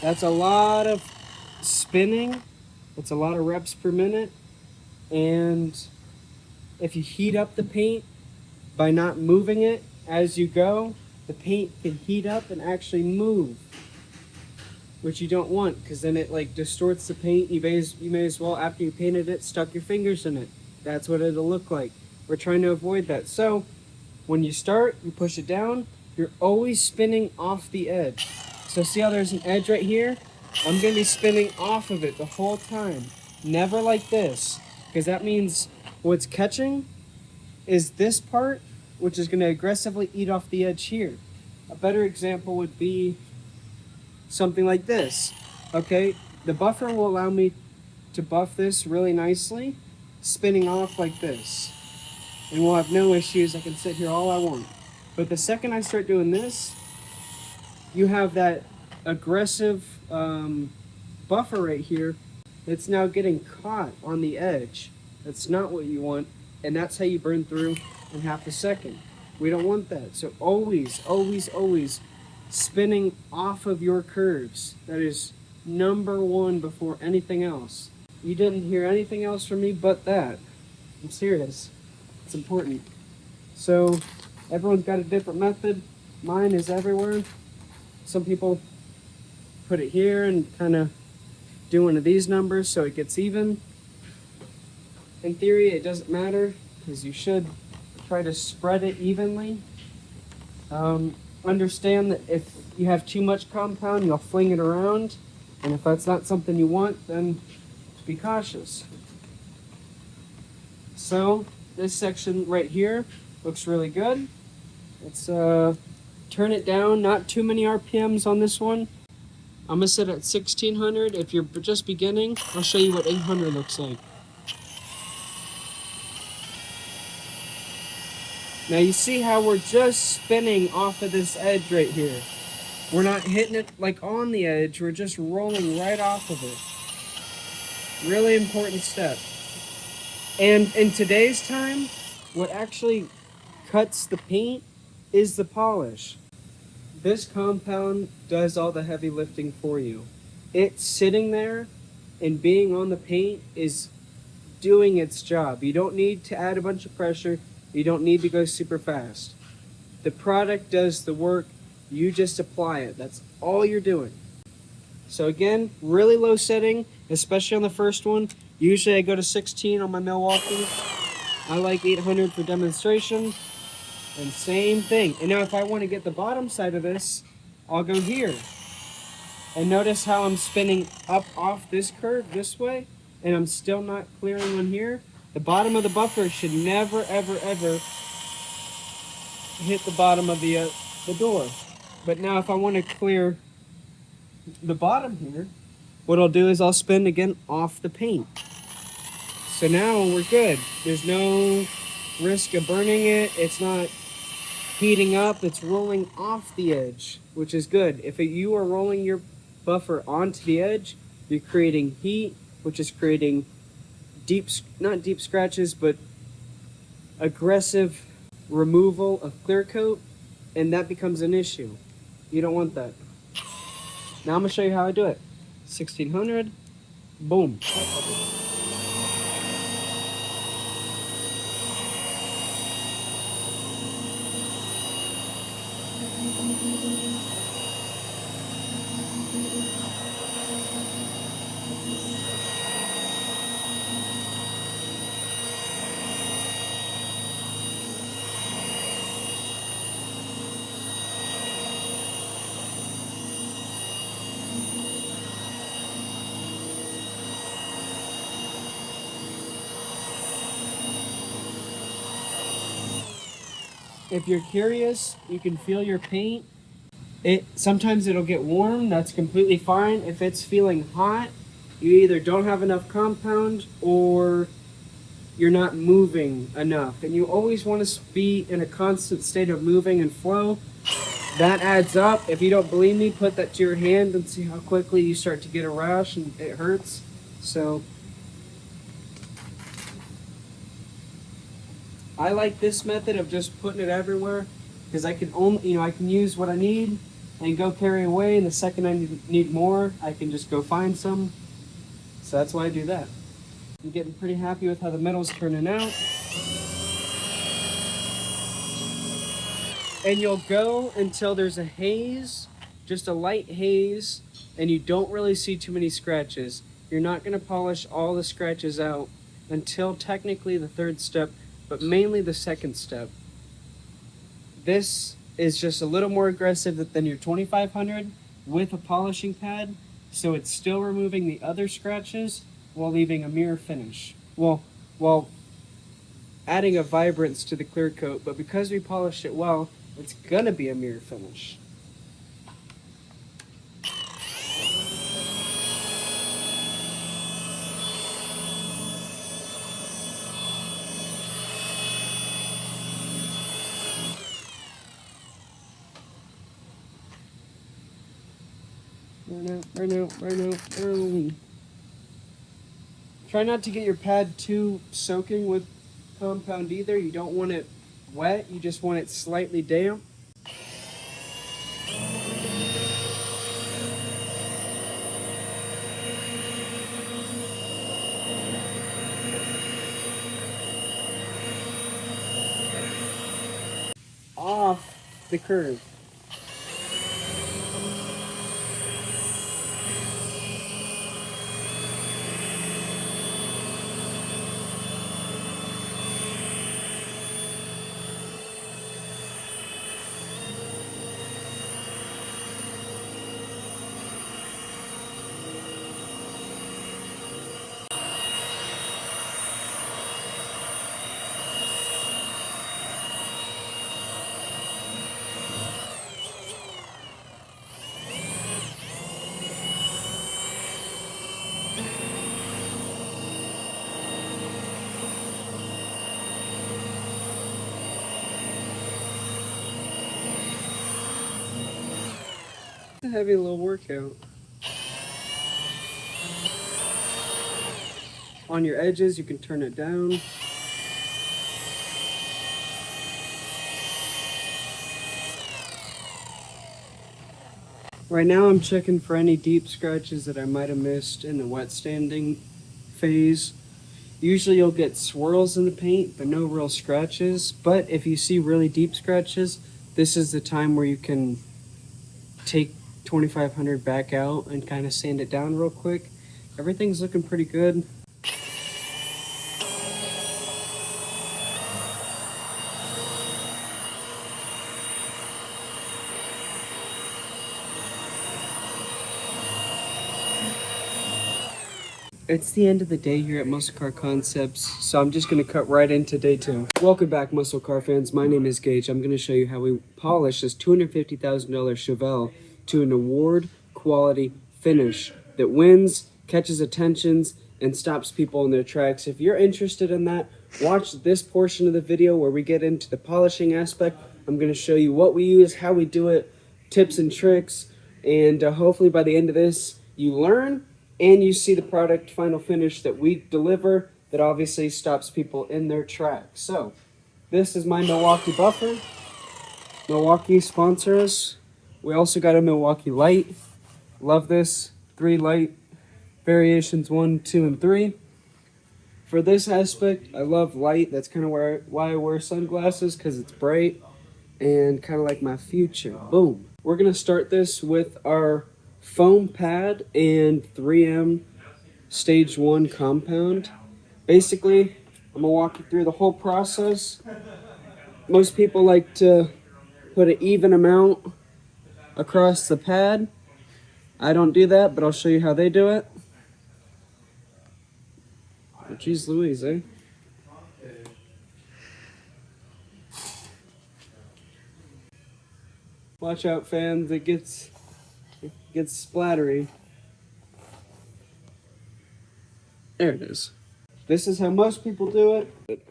That's a lot of spinning. It's a lot of reps per minute. And if you heat up the paint by not moving it as you go, the paint can heat up and actually move, which you don't want, because then it like distorts the paint. You may as well, after you painted it, stuck your fingers in it. That's what it'll look like. We're trying to avoid that. So when you start, you push it down, you're always spinning off the edge. So see how there's an edge right here? I'm going to be spinning off of it the whole time. Never like this, because that means what's catching is this part, which is going to aggressively eat off the edge here. A better example would be something like this. Okay, the buffer will allow me to buff this really nicely, spinning off like this. And we'll have no issues. I can sit here all I want. But the second I start doing this, you have that aggressive buffer right here that's now getting caught on the edge. That's not what you want, and that's how you burn through in half a second. We don't want that. So always, always, always spinning off of your curves. That is number one before anything else. You didn't hear anything else from me but that. I'm serious. It's important. So everyone's got a different method. Mine is everywhere. Some people put it here and kind of do one of these numbers so it gets even. In theory, it doesn't matter, because you should try to spread it evenly. Understand that if you have too much compound, you'll fling it around. And if that's not something you want, then be cautious. So this section right here looks really good. Let's turn it down, not too many RPMs on this one. I'm gonna set it at 1600. If you're just beginning, I'll show you what 800 looks like. Now you see how we're just spinning off of this edge right here. We're not hitting it like on the edge, we're just rolling right off of it. Really important step. And in today's time, what actually cuts the paint is the polish. This compound does all the heavy lifting for you. It's sitting there and being on the paint is doing its job. You don't need to add a bunch of pressure. You don't need to go super fast. The product does the work You just apply it. That's all you're doing. So again, really low setting, especially on the first one. Usually I go to 16 on my Milwaukee. I like 800 for demonstration. And same thing. And now if I want to get the bottom side of this, I'll go here. And notice how I'm spinning up off this curve this way, and I'm still not clearing on here. The bottom of the buffer should never, ever, ever hit the bottom of the door. But now if I want to clear the bottom here, what I'll do is I'll spin again off the paint. So now we're good. There's no risk of burning it. It's not heating up. It's rolling off the edge, which is good. If you are rolling your buffer onto the edge, you're creating heat, which is creating not deep scratches, but aggressive removal of clear coat, and that becomes an issue. You don't want that. Now I'm going to show you how I do it. 1600, boom. If you're curious, you can feel your paint. Sometimes it'll get warm, that's completely fine. If it's feeling hot, you either don't have enough compound or you're not moving enough. And you always want to be in a constant state of moving and flow. That adds up. If you don't believe me, put that to your hand and see how quickly you start to get a rash and it hurts. So I like this method of just putting it everywhere because I can only, I can use what I need and go carry away. And the second I need more, I can just go find some. So that's why I do that. I'm getting pretty happy with how the metal's turning out. And you'll go until there's a haze, just a light haze, and you don't really see too many scratches. You're not going to polish all the scratches out until technically the third step, but mainly the second step. This is just a little more aggressive than your 2500 with a polishing pad, so it's still removing the other scratches while leaving a mirror finish. Well, while adding a vibrance to the clear coat, but because we polished it well, it's gonna be a mirror finish. Right now. Try not to get your pad too soaking with compound either. You don't want it wet, you just want it slightly damp. Off the curve. A heavy little workout. On your edges, you can turn it down. Right now I'm checking for any deep scratches that I might have missed in the wet standing phase. Usually you'll get swirls in the paint, but no real scratches. But if you see really deep scratches, this is the time where you can take 2500 back out and kind of sand it down real quick. Everything's looking pretty good. It's the end of the day here at Muscle Car Concepts, so I'm just going to cut right into day 2. Welcome back, muscle car fans. My name is Gage. I'm going to show you how we polish this $250,000 Chevelle to an award quality finish that wins, catches attentions, and stops people in their tracks. If you're interested in that, watch this portion of the video where we get into the polishing aspect. I'm going to show you what we use, how we do it, tips and tricks, and hopefully by the end of this, you learn and you see the product final finish that we deliver that obviously stops people in their tracks. So, this is my Milwaukee buffer. Milwaukee sponsor us. We also got a Milwaukee light. Love this. 3 light variations, 1, 2, and 3. For this aspect, I love light. That's kind of why I wear sunglasses, because it's bright and kind of like my future. Boom. We're going to start this with our foam pad and 3M stage 1 compound. Basically, I'm going to walk you through the whole process. Most people like to put an even amount across the pad. I don't do that, but I'll show you how they do it. Oh, geez Louise, eh? Watch out, fans, it gets splattery. There it is. This is how most people do it.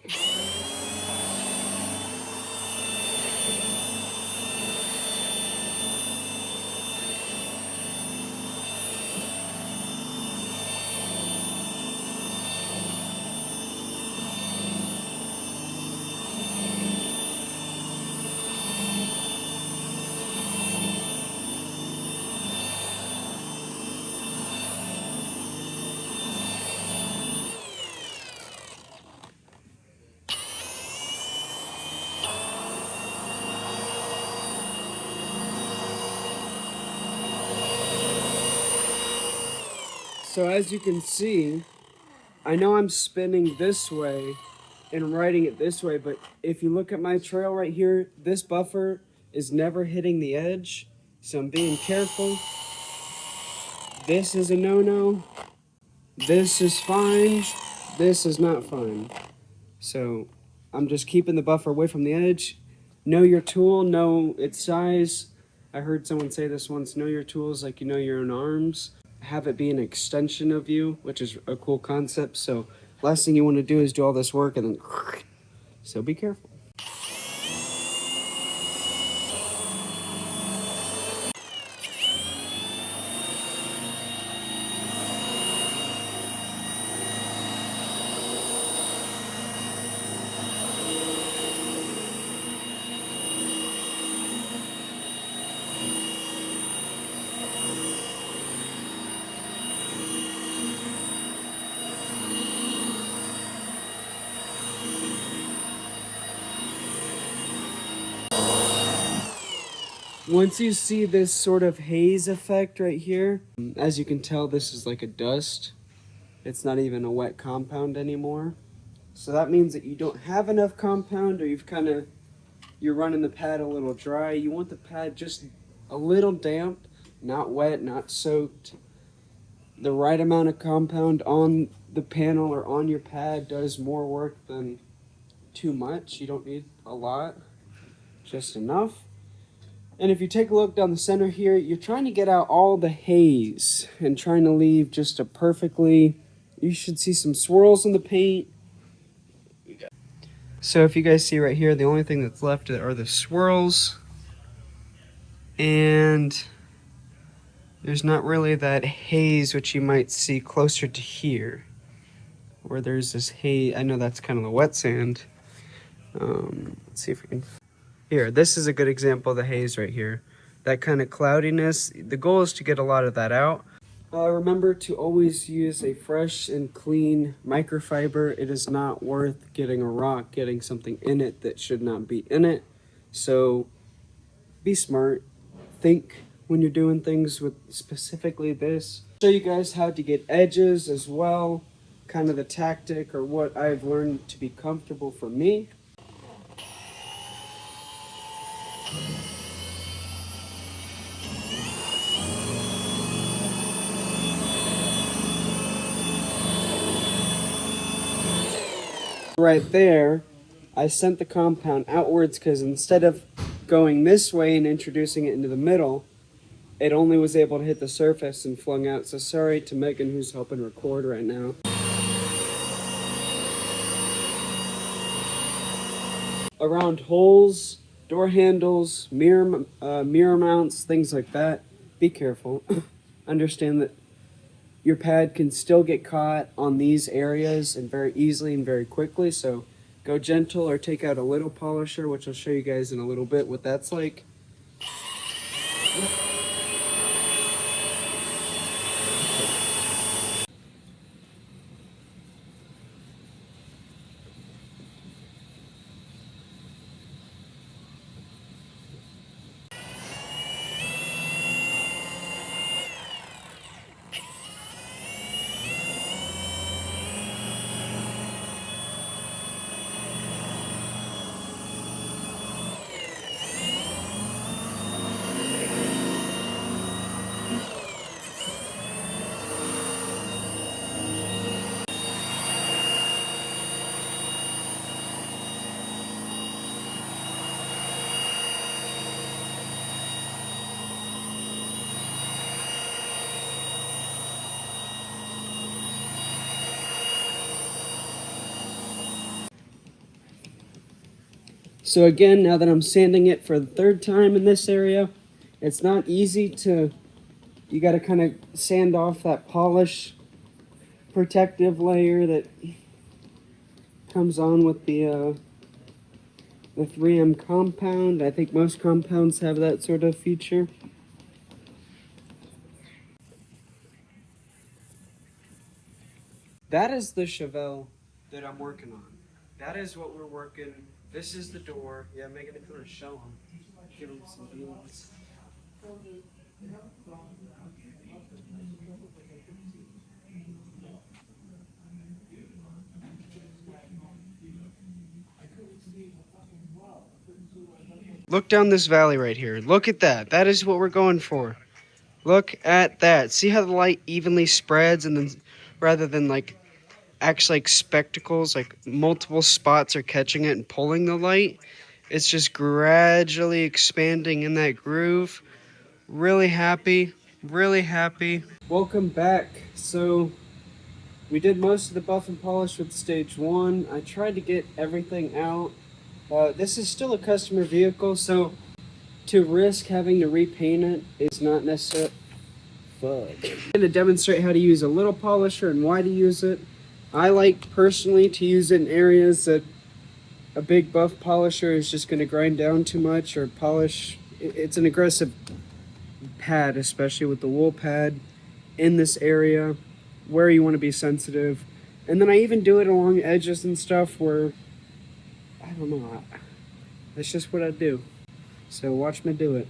So as you can see, I know I'm spinning this way and riding it this way, but if you look at my trail right here, this buffer is never hitting the edge, so I'm being careful. This is a no-no. This is fine. This is not fine. So I'm just keeping the buffer away from the edge. Know your tool, know its size. I heard someone say this once, know your tools like you know your own arms. Have it be an extension of you, which is a cool concept. So last thing you want to do is do all this work and then, so be careful. Once you see this sort of haze effect right here, as you can tell, this is like a dust. It's not even a wet compound anymore. So that means that you don't have enough compound, or you're running the pad a little dry. You want the pad just a little damp, not wet, not soaked. The right amount of compound on the panel or on your pad does more work than too much. You don't need a lot, just enough. And if you take a look down the center here, you're trying to get out all the haze and trying to leave just a perfectly, you should see some swirls in the paint. So if you guys see right here, the only thing that's left are the swirls. And there's not really that haze, which you might see closer to here, where there's this haze. I know that's kind of the wet sand. Let's see if we can... Here, this is a good example of the haze right here. That kind of cloudiness, the goal is to get a lot of that out. Remember to always use a fresh and clean microfiber. It is not worth getting a rock, getting something in it that should not be in it. So be smart, think when you're doing things with specifically this. Show you guys how to get edges as well, kind of the tactic or what I've learned to be comfortable for me. Right there, I sent the compound outwards because instead of going this way and introducing it into the middle, it only was able to hit the surface and flung out. So sorry to Megan who's helping record right now. Around holes, door handles, mirror mounts, things like that, be careful. Understand that your pad can still get caught on these areas and very easily and very quickly, so go gentle or take out a little polisher, which I'll show you guys in a little bit what that's like. So again, now that I'm sanding it for the third time in this area, it's not easy to, you got to kind of sand off that polish protective layer that comes on with the 3M compound. I think most compounds have that sort of feature. That is the Chevelle that I'm working on. That is what we're working. This is the door. Yeah, Megan, if you want to show them, give them some views. Look down this valley right here. Look at that. That is what we're going for. Look at that. See how the light evenly spreads, and then rather than like actually like spectacles, like multiple spots are catching it and pulling the light, it's just gradually expanding in that groove. Really happy, really happy. Welcome back. So we did most of the buff and polish with stage 1. I tried to get everything out. This is still a customer vehicle, so to risk having to repaint it is not necessary. Fuck. I'm going to demonstrate how to use a little polisher and why to use it. I like personally to use it in areas that a big buff polisher is just going to grind down too much or polish. It's an aggressive pad, especially with the wool pad in this area where you want to be sensitive. And then I even do it along edges and stuff where, I don't know, that's just what I do. So watch me do it.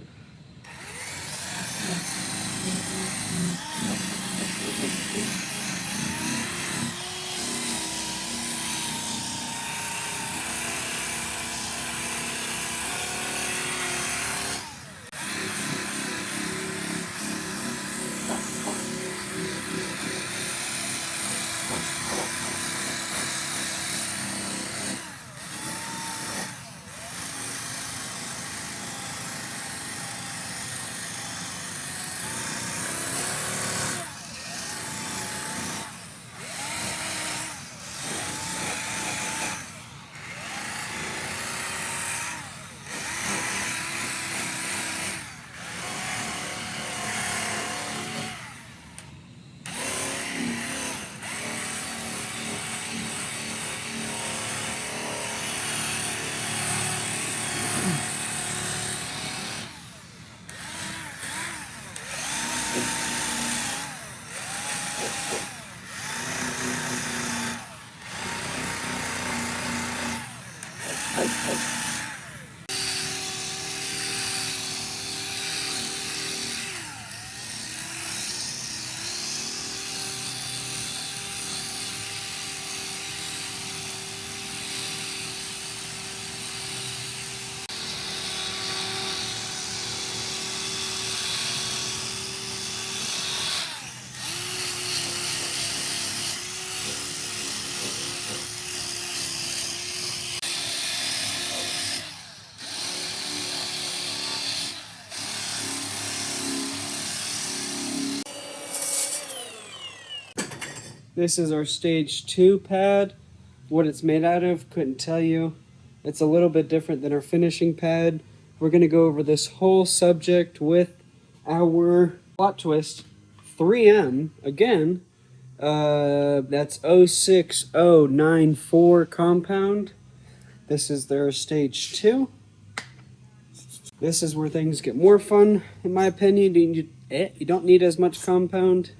This is our stage 2 pad. What it's made out of, couldn't tell you. It's a little bit different than our finishing pad. We're going to go over this whole subject with our plot twist 3M again. That's 06094 compound. This is their stage 2. This is where things get more fun, in my opinion. You don't need as much compound.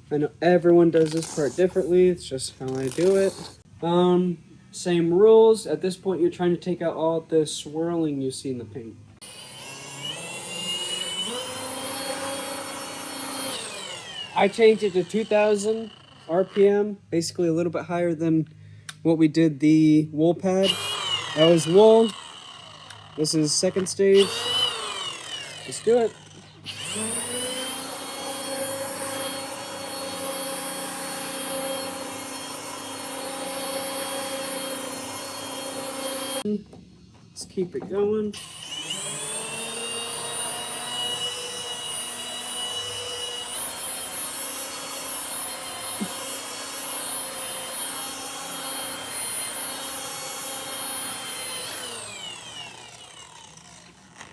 I know everyone does this part differently. It's just how I do it. Same rules. At this point, you're trying to take out all the swirling you see in the paint. I changed it to 2000 RPM, basically a little bit higher than what we did the wool pad. That was wool. This is second stage. Let's do it. Let's keep it going.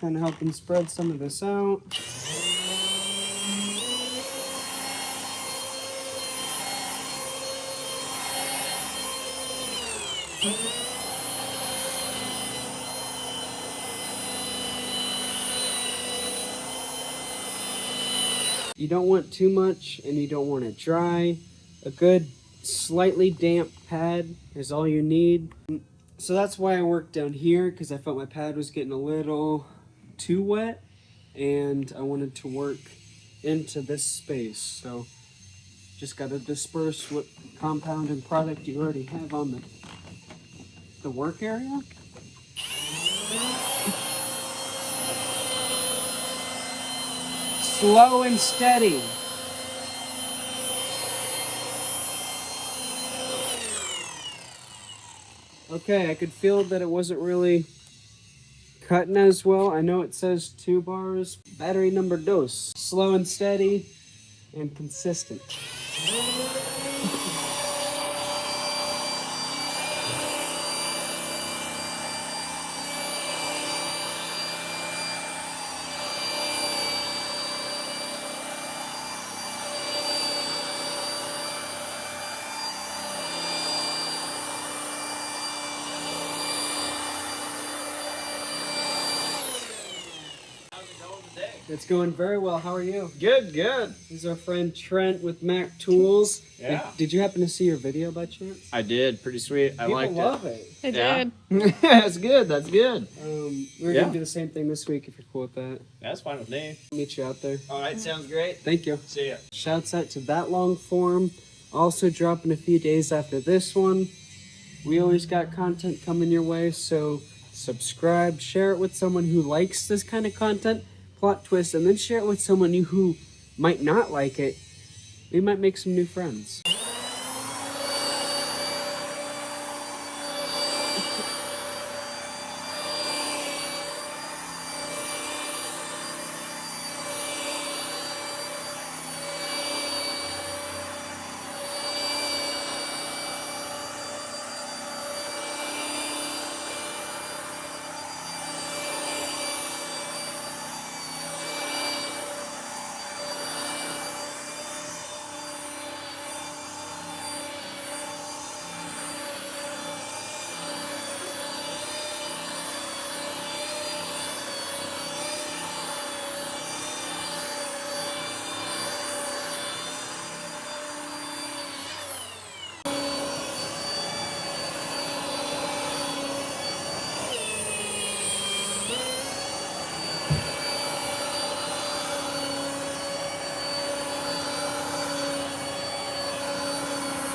Kind of helping spread some of this out. You don't want too much and you don't want it dry. A good slightly damp pad is all you need. So that's why I worked down here, because I felt my pad was getting a little too wet and I wanted to work into this space. So just got to disperse what compound and product you already have on the work area. Slow and steady. Okay, I could feel that it wasn't really cutting as well. I know it says 2 bars. Battery number dos. Slow and steady and consistent. It's going very well. How are you? Good, good. This is our friend Trent with Mac Tools. Yeah. Did you happen to see your video by chance? I did. Pretty sweet. I People liked it. love it. I Yeah. did. That's good. That's good. We're Yeah. going to do the same thing this week if you're cool with that. That's fine with me. I'll meet you out there. All right. Sounds great. Thank you. See ya. Shouts out to That Long Form. Also dropping a few days after this one. We always got content coming your way, so subscribe, share it with someone who likes this kind of content, plot twist, and then share it with someone who might not like it. We might make some new friends.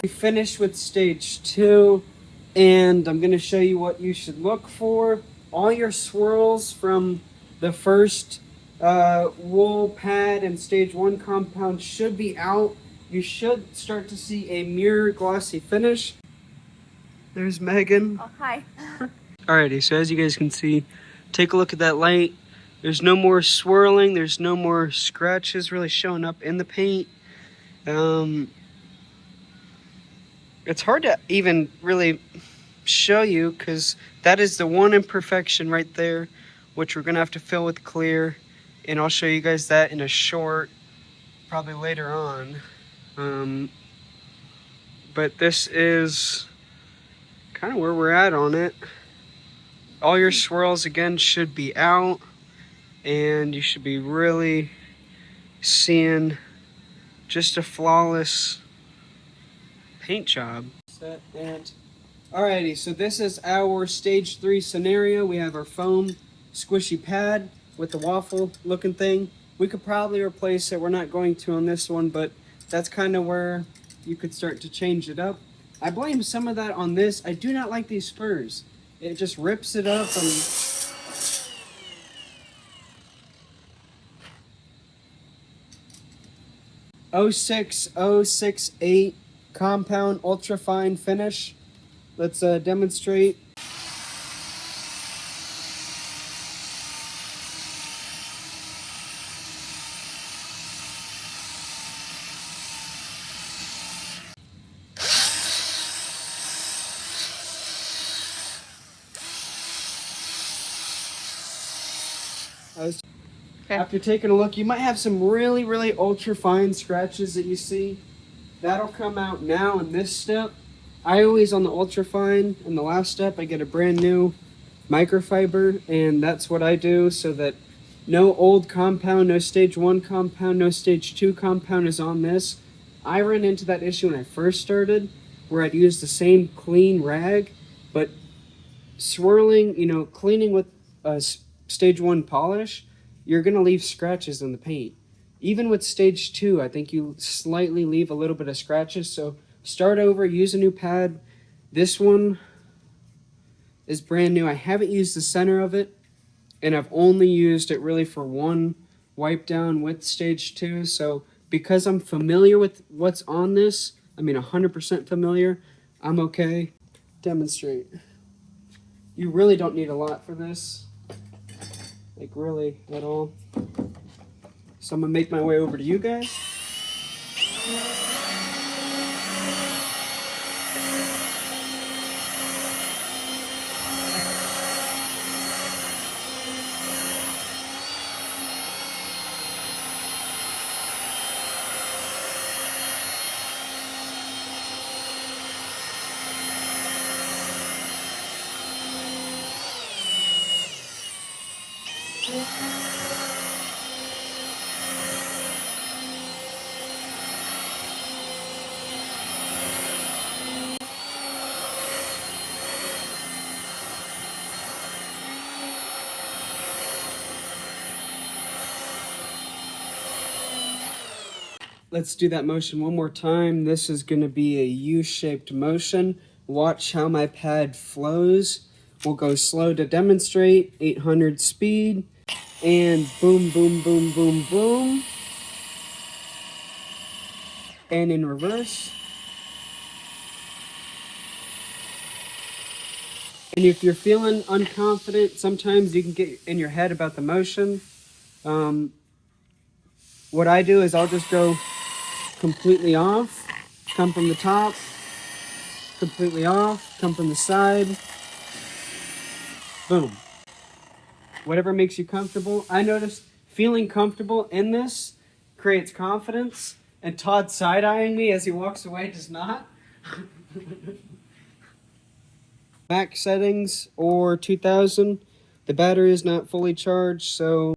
We finished with stage 2, and I'm going to show you what you should look for. All your swirls from the first wool pad and stage 1 compound should be out. You should start to see a mirror glossy finish. There's Megan. Oh, hi. Alrighty, so as you guys can see, take a look at that light. There's no more swirling. There's no more scratches really showing up in the paint. It's hard to even really show you because that is the one imperfection right there, which we're gonna have to fill with clear, and I'll show you guys that in a short, probably later on. But this is kind of where we're at on it. All your swirls again should be out, and you should be really seeing just a flawless paint job. Set and alrighty, so this is our stage 3 scenario. We have our foam squishy pad with the waffle looking thing. We could probably replace it. We're not going to on this one, but that's kind of where you could start to change it up. I blame some of that on this. I do not like these spurs. It just rips it up and 06068 compound ultra fine finish. Let's demonstrate. After taking a look, you might have some really, really ultra fine scratches that you see. That'll come out now in this step. I always, on the ultra fine, in the last step, I get a brand new microfiber, and that's what I do so that no old compound, no stage 1 compound, no stage 2 compound is on this. I ran into that issue when I first started, where I'd use the same clean rag, but swirling, cleaning with a stage 1 polish, you're going to leave scratches in the paint. Even with stage 2, I think you slightly leave a little bit of scratches. So start over, use a new pad. This one is brand new. I haven't used the center of it, and I've only used it really for one wipe down with stage 2. So because I'm familiar with what's on this, 100% familiar, I'm okay. Demonstrate. You really don't need a lot for this. Like really at all. So I'm gonna make my way over to you guys. Let's do that motion one more time. This is going to be a U-shaped motion. Watch how my pad flows. We'll go slow to demonstrate, 800 speed, and boom, boom, boom, boom, boom. And in reverse. And if you're feeling unconfident, sometimes you can get in your head about the motion. What I do is I'll just go completely off, come from the top, completely off, come from the side, boom. Whatever makes you comfortable. I noticed feeling comfortable in this creates confidence, and Todd side-eyeing me as he walks away does not. Max settings or 2000. The battery is not fully charged, so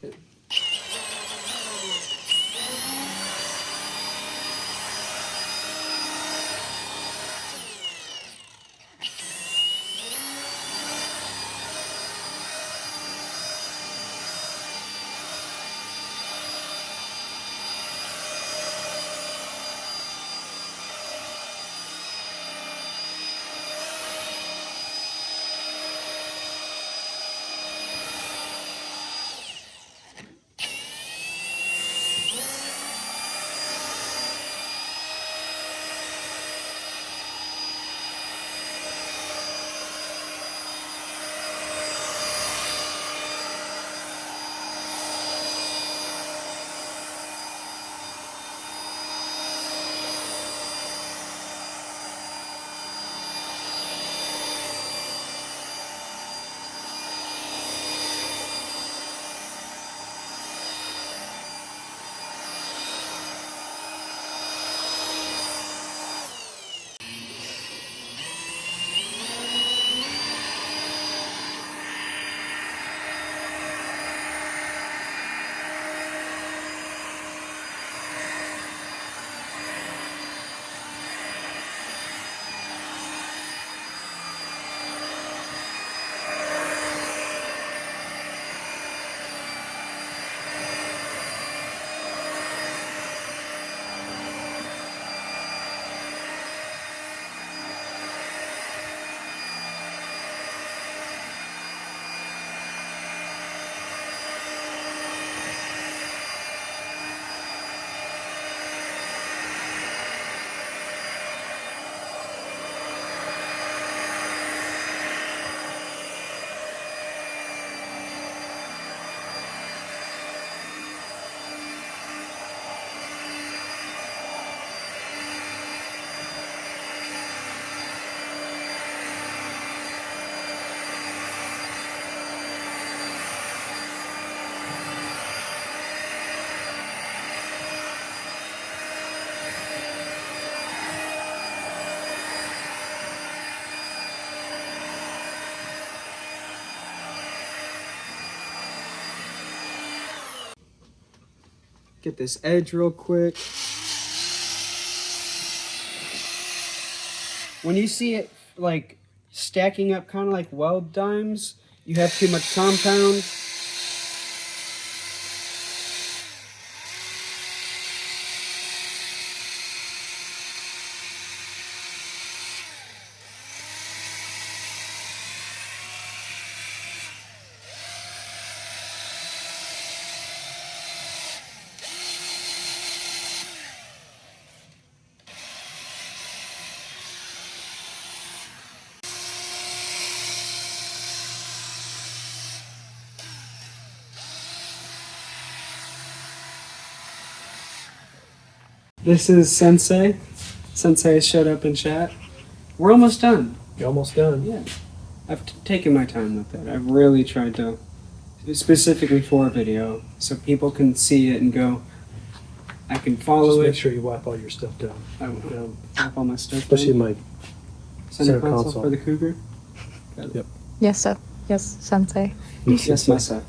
Get this edge real quick. When you see it like stacking up kind of like weld dimes, you have too much compound. This is Sensei. Sensei showed up in chat. We're almost done. You're almost done. Yeah. I've taken my time with it. I've really tried to, specifically for a video, so people can see it and go, I can follow Just it. make sure you wipe all your stuff down. I will wipe all my stuff Especially down. my Center center console console. for the Cougar. Yep. Yes, sir. Yes, Sensei. Yes, myself.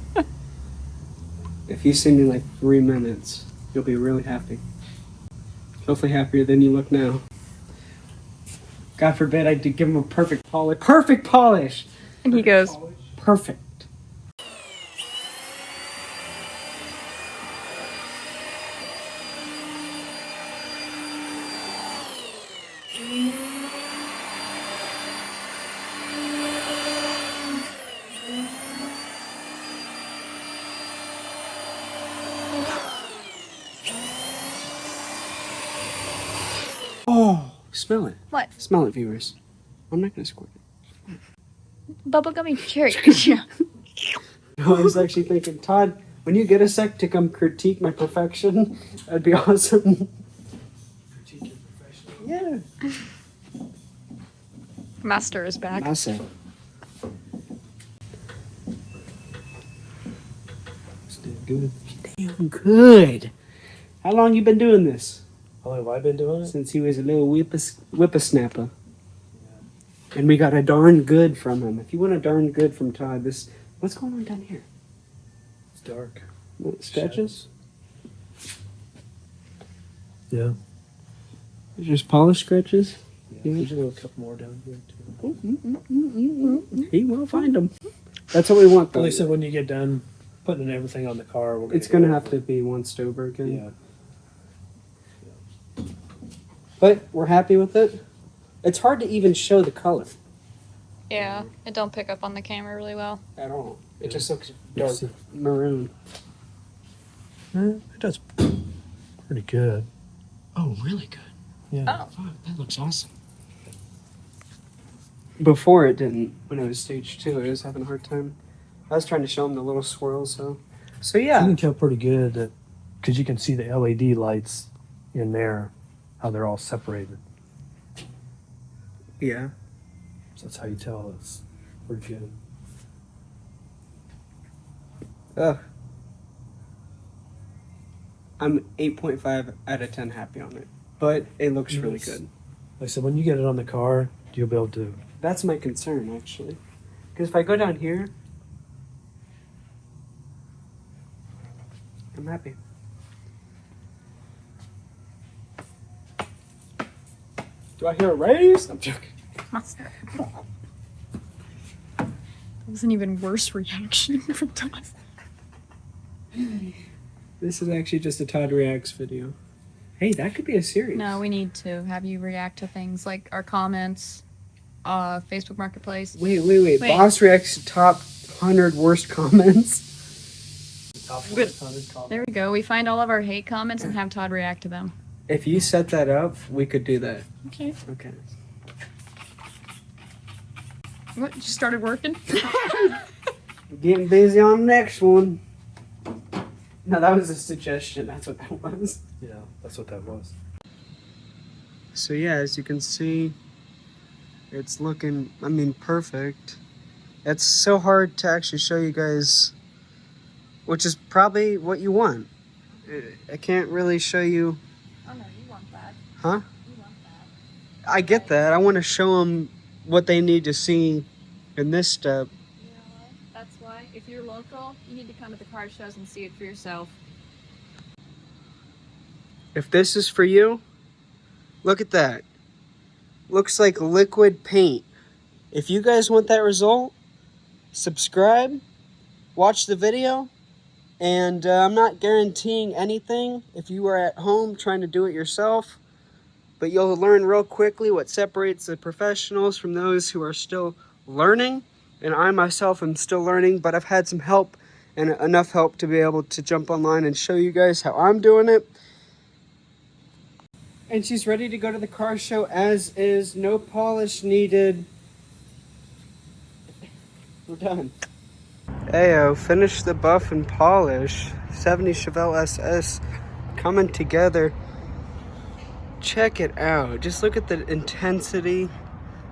If you see me like 3 minutes, you'll be really happy. Hopefully happier than you look now. God forbid I did give him a perfect polish. Perfect polish! And he goes, Perfect. Oh, smell it. What? Smell it, viewers. I'm not gonna squirt it. Bubblegummy cherry. No, I was actually thinking, Todd, when you get a sec to come critique my perfection, that'd be awesome. Yeah. Master is back. Awesome. Still good. Damn good. How long you been doing this? How long have I been doing it? Since he was a little whippersnapper. And we got a darn good from him. If you want a darn good from Todd, this... What's going on down here? It's dark. What, sketches? Yeah. Just polish scratches? Yeah. There's a couple more down here too. He will find them. That's what we want, though. Well, they said when you get done putting everything on the car, we're It's gonna have to be once over again. Yeah. But we're happy with it. It's hard to even show the color Yeah, it don't pick up on the camera really well. at all. It just looks Let's dark see. maroon. It does pretty good. Oh, really good. Yeah. Oh. Oh, that looks awesome. Before it didn't. When it was stage 2, it was having a hard time. I was trying to show him the little swirls, so You yeah. can tell pretty good that because you can see the LED lights in there, how they're all separated. Yeah. So that's how you tell it's pretty good. Ugh. I'm 8.5 out of 10 happy on it. But it looks really Yes. good. Like I said, when you get it on the car, you'll be able to. That's my concern, actually. Because if I go down here, I'm happy. Do I hear a raise? I'm joking. Master. That was an even worse reaction from Todd. This is actually just a Todd Reacts video. Hey, that could be a series. No, we need to have you react to things like our comments, Facebook Marketplace. Wait. Wait. Boss Reacts to top 100 worst comments. Good. There we go. We find all of our hate comments and have Todd react to them. If you set that up, we could do that. Okay. Okay. What? Just started working? Getting busy on the next one. No, that was a suggestion. That's what that was. Yeah, that's what that was. So yeah, as you can see, it's looking, I mean, perfect. It's so hard to actually show you guys, which is probably what you want. I can't really show you. Oh no, you want that. Huh? You want that. I get that. I want to show them what they need to see in this step. You know what? That's why, if you're local, you need to come to the car shows and see it for yourself. If this is for you, look at that. Looks like liquid paint. If you guys want that result, subscribe, watch the video, and I'm not guaranteeing anything if you are at home trying to do it yourself, but you'll learn real quickly what separates the professionals from those who are still learning. And I myself am still learning, but I've had some help and enough help to be able to jump online and show you guys how I'm doing it. And she's ready to go to the car show as is, no polish needed. We're done. Ayo, finished the buff and polish. 70 Chevelle SS coming together. Check it out. Just look at the intensity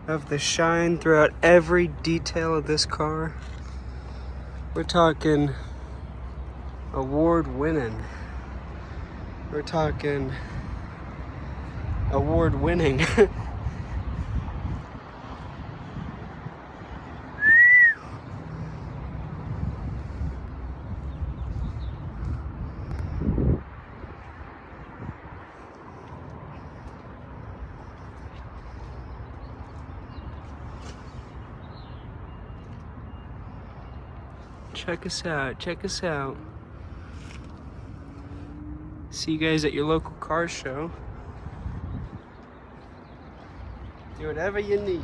of the shine throughout every detail of this car. We're talking award winning. We're talking award winning. Check us out, check us out. See you guys at your local car show. Do whatever you need.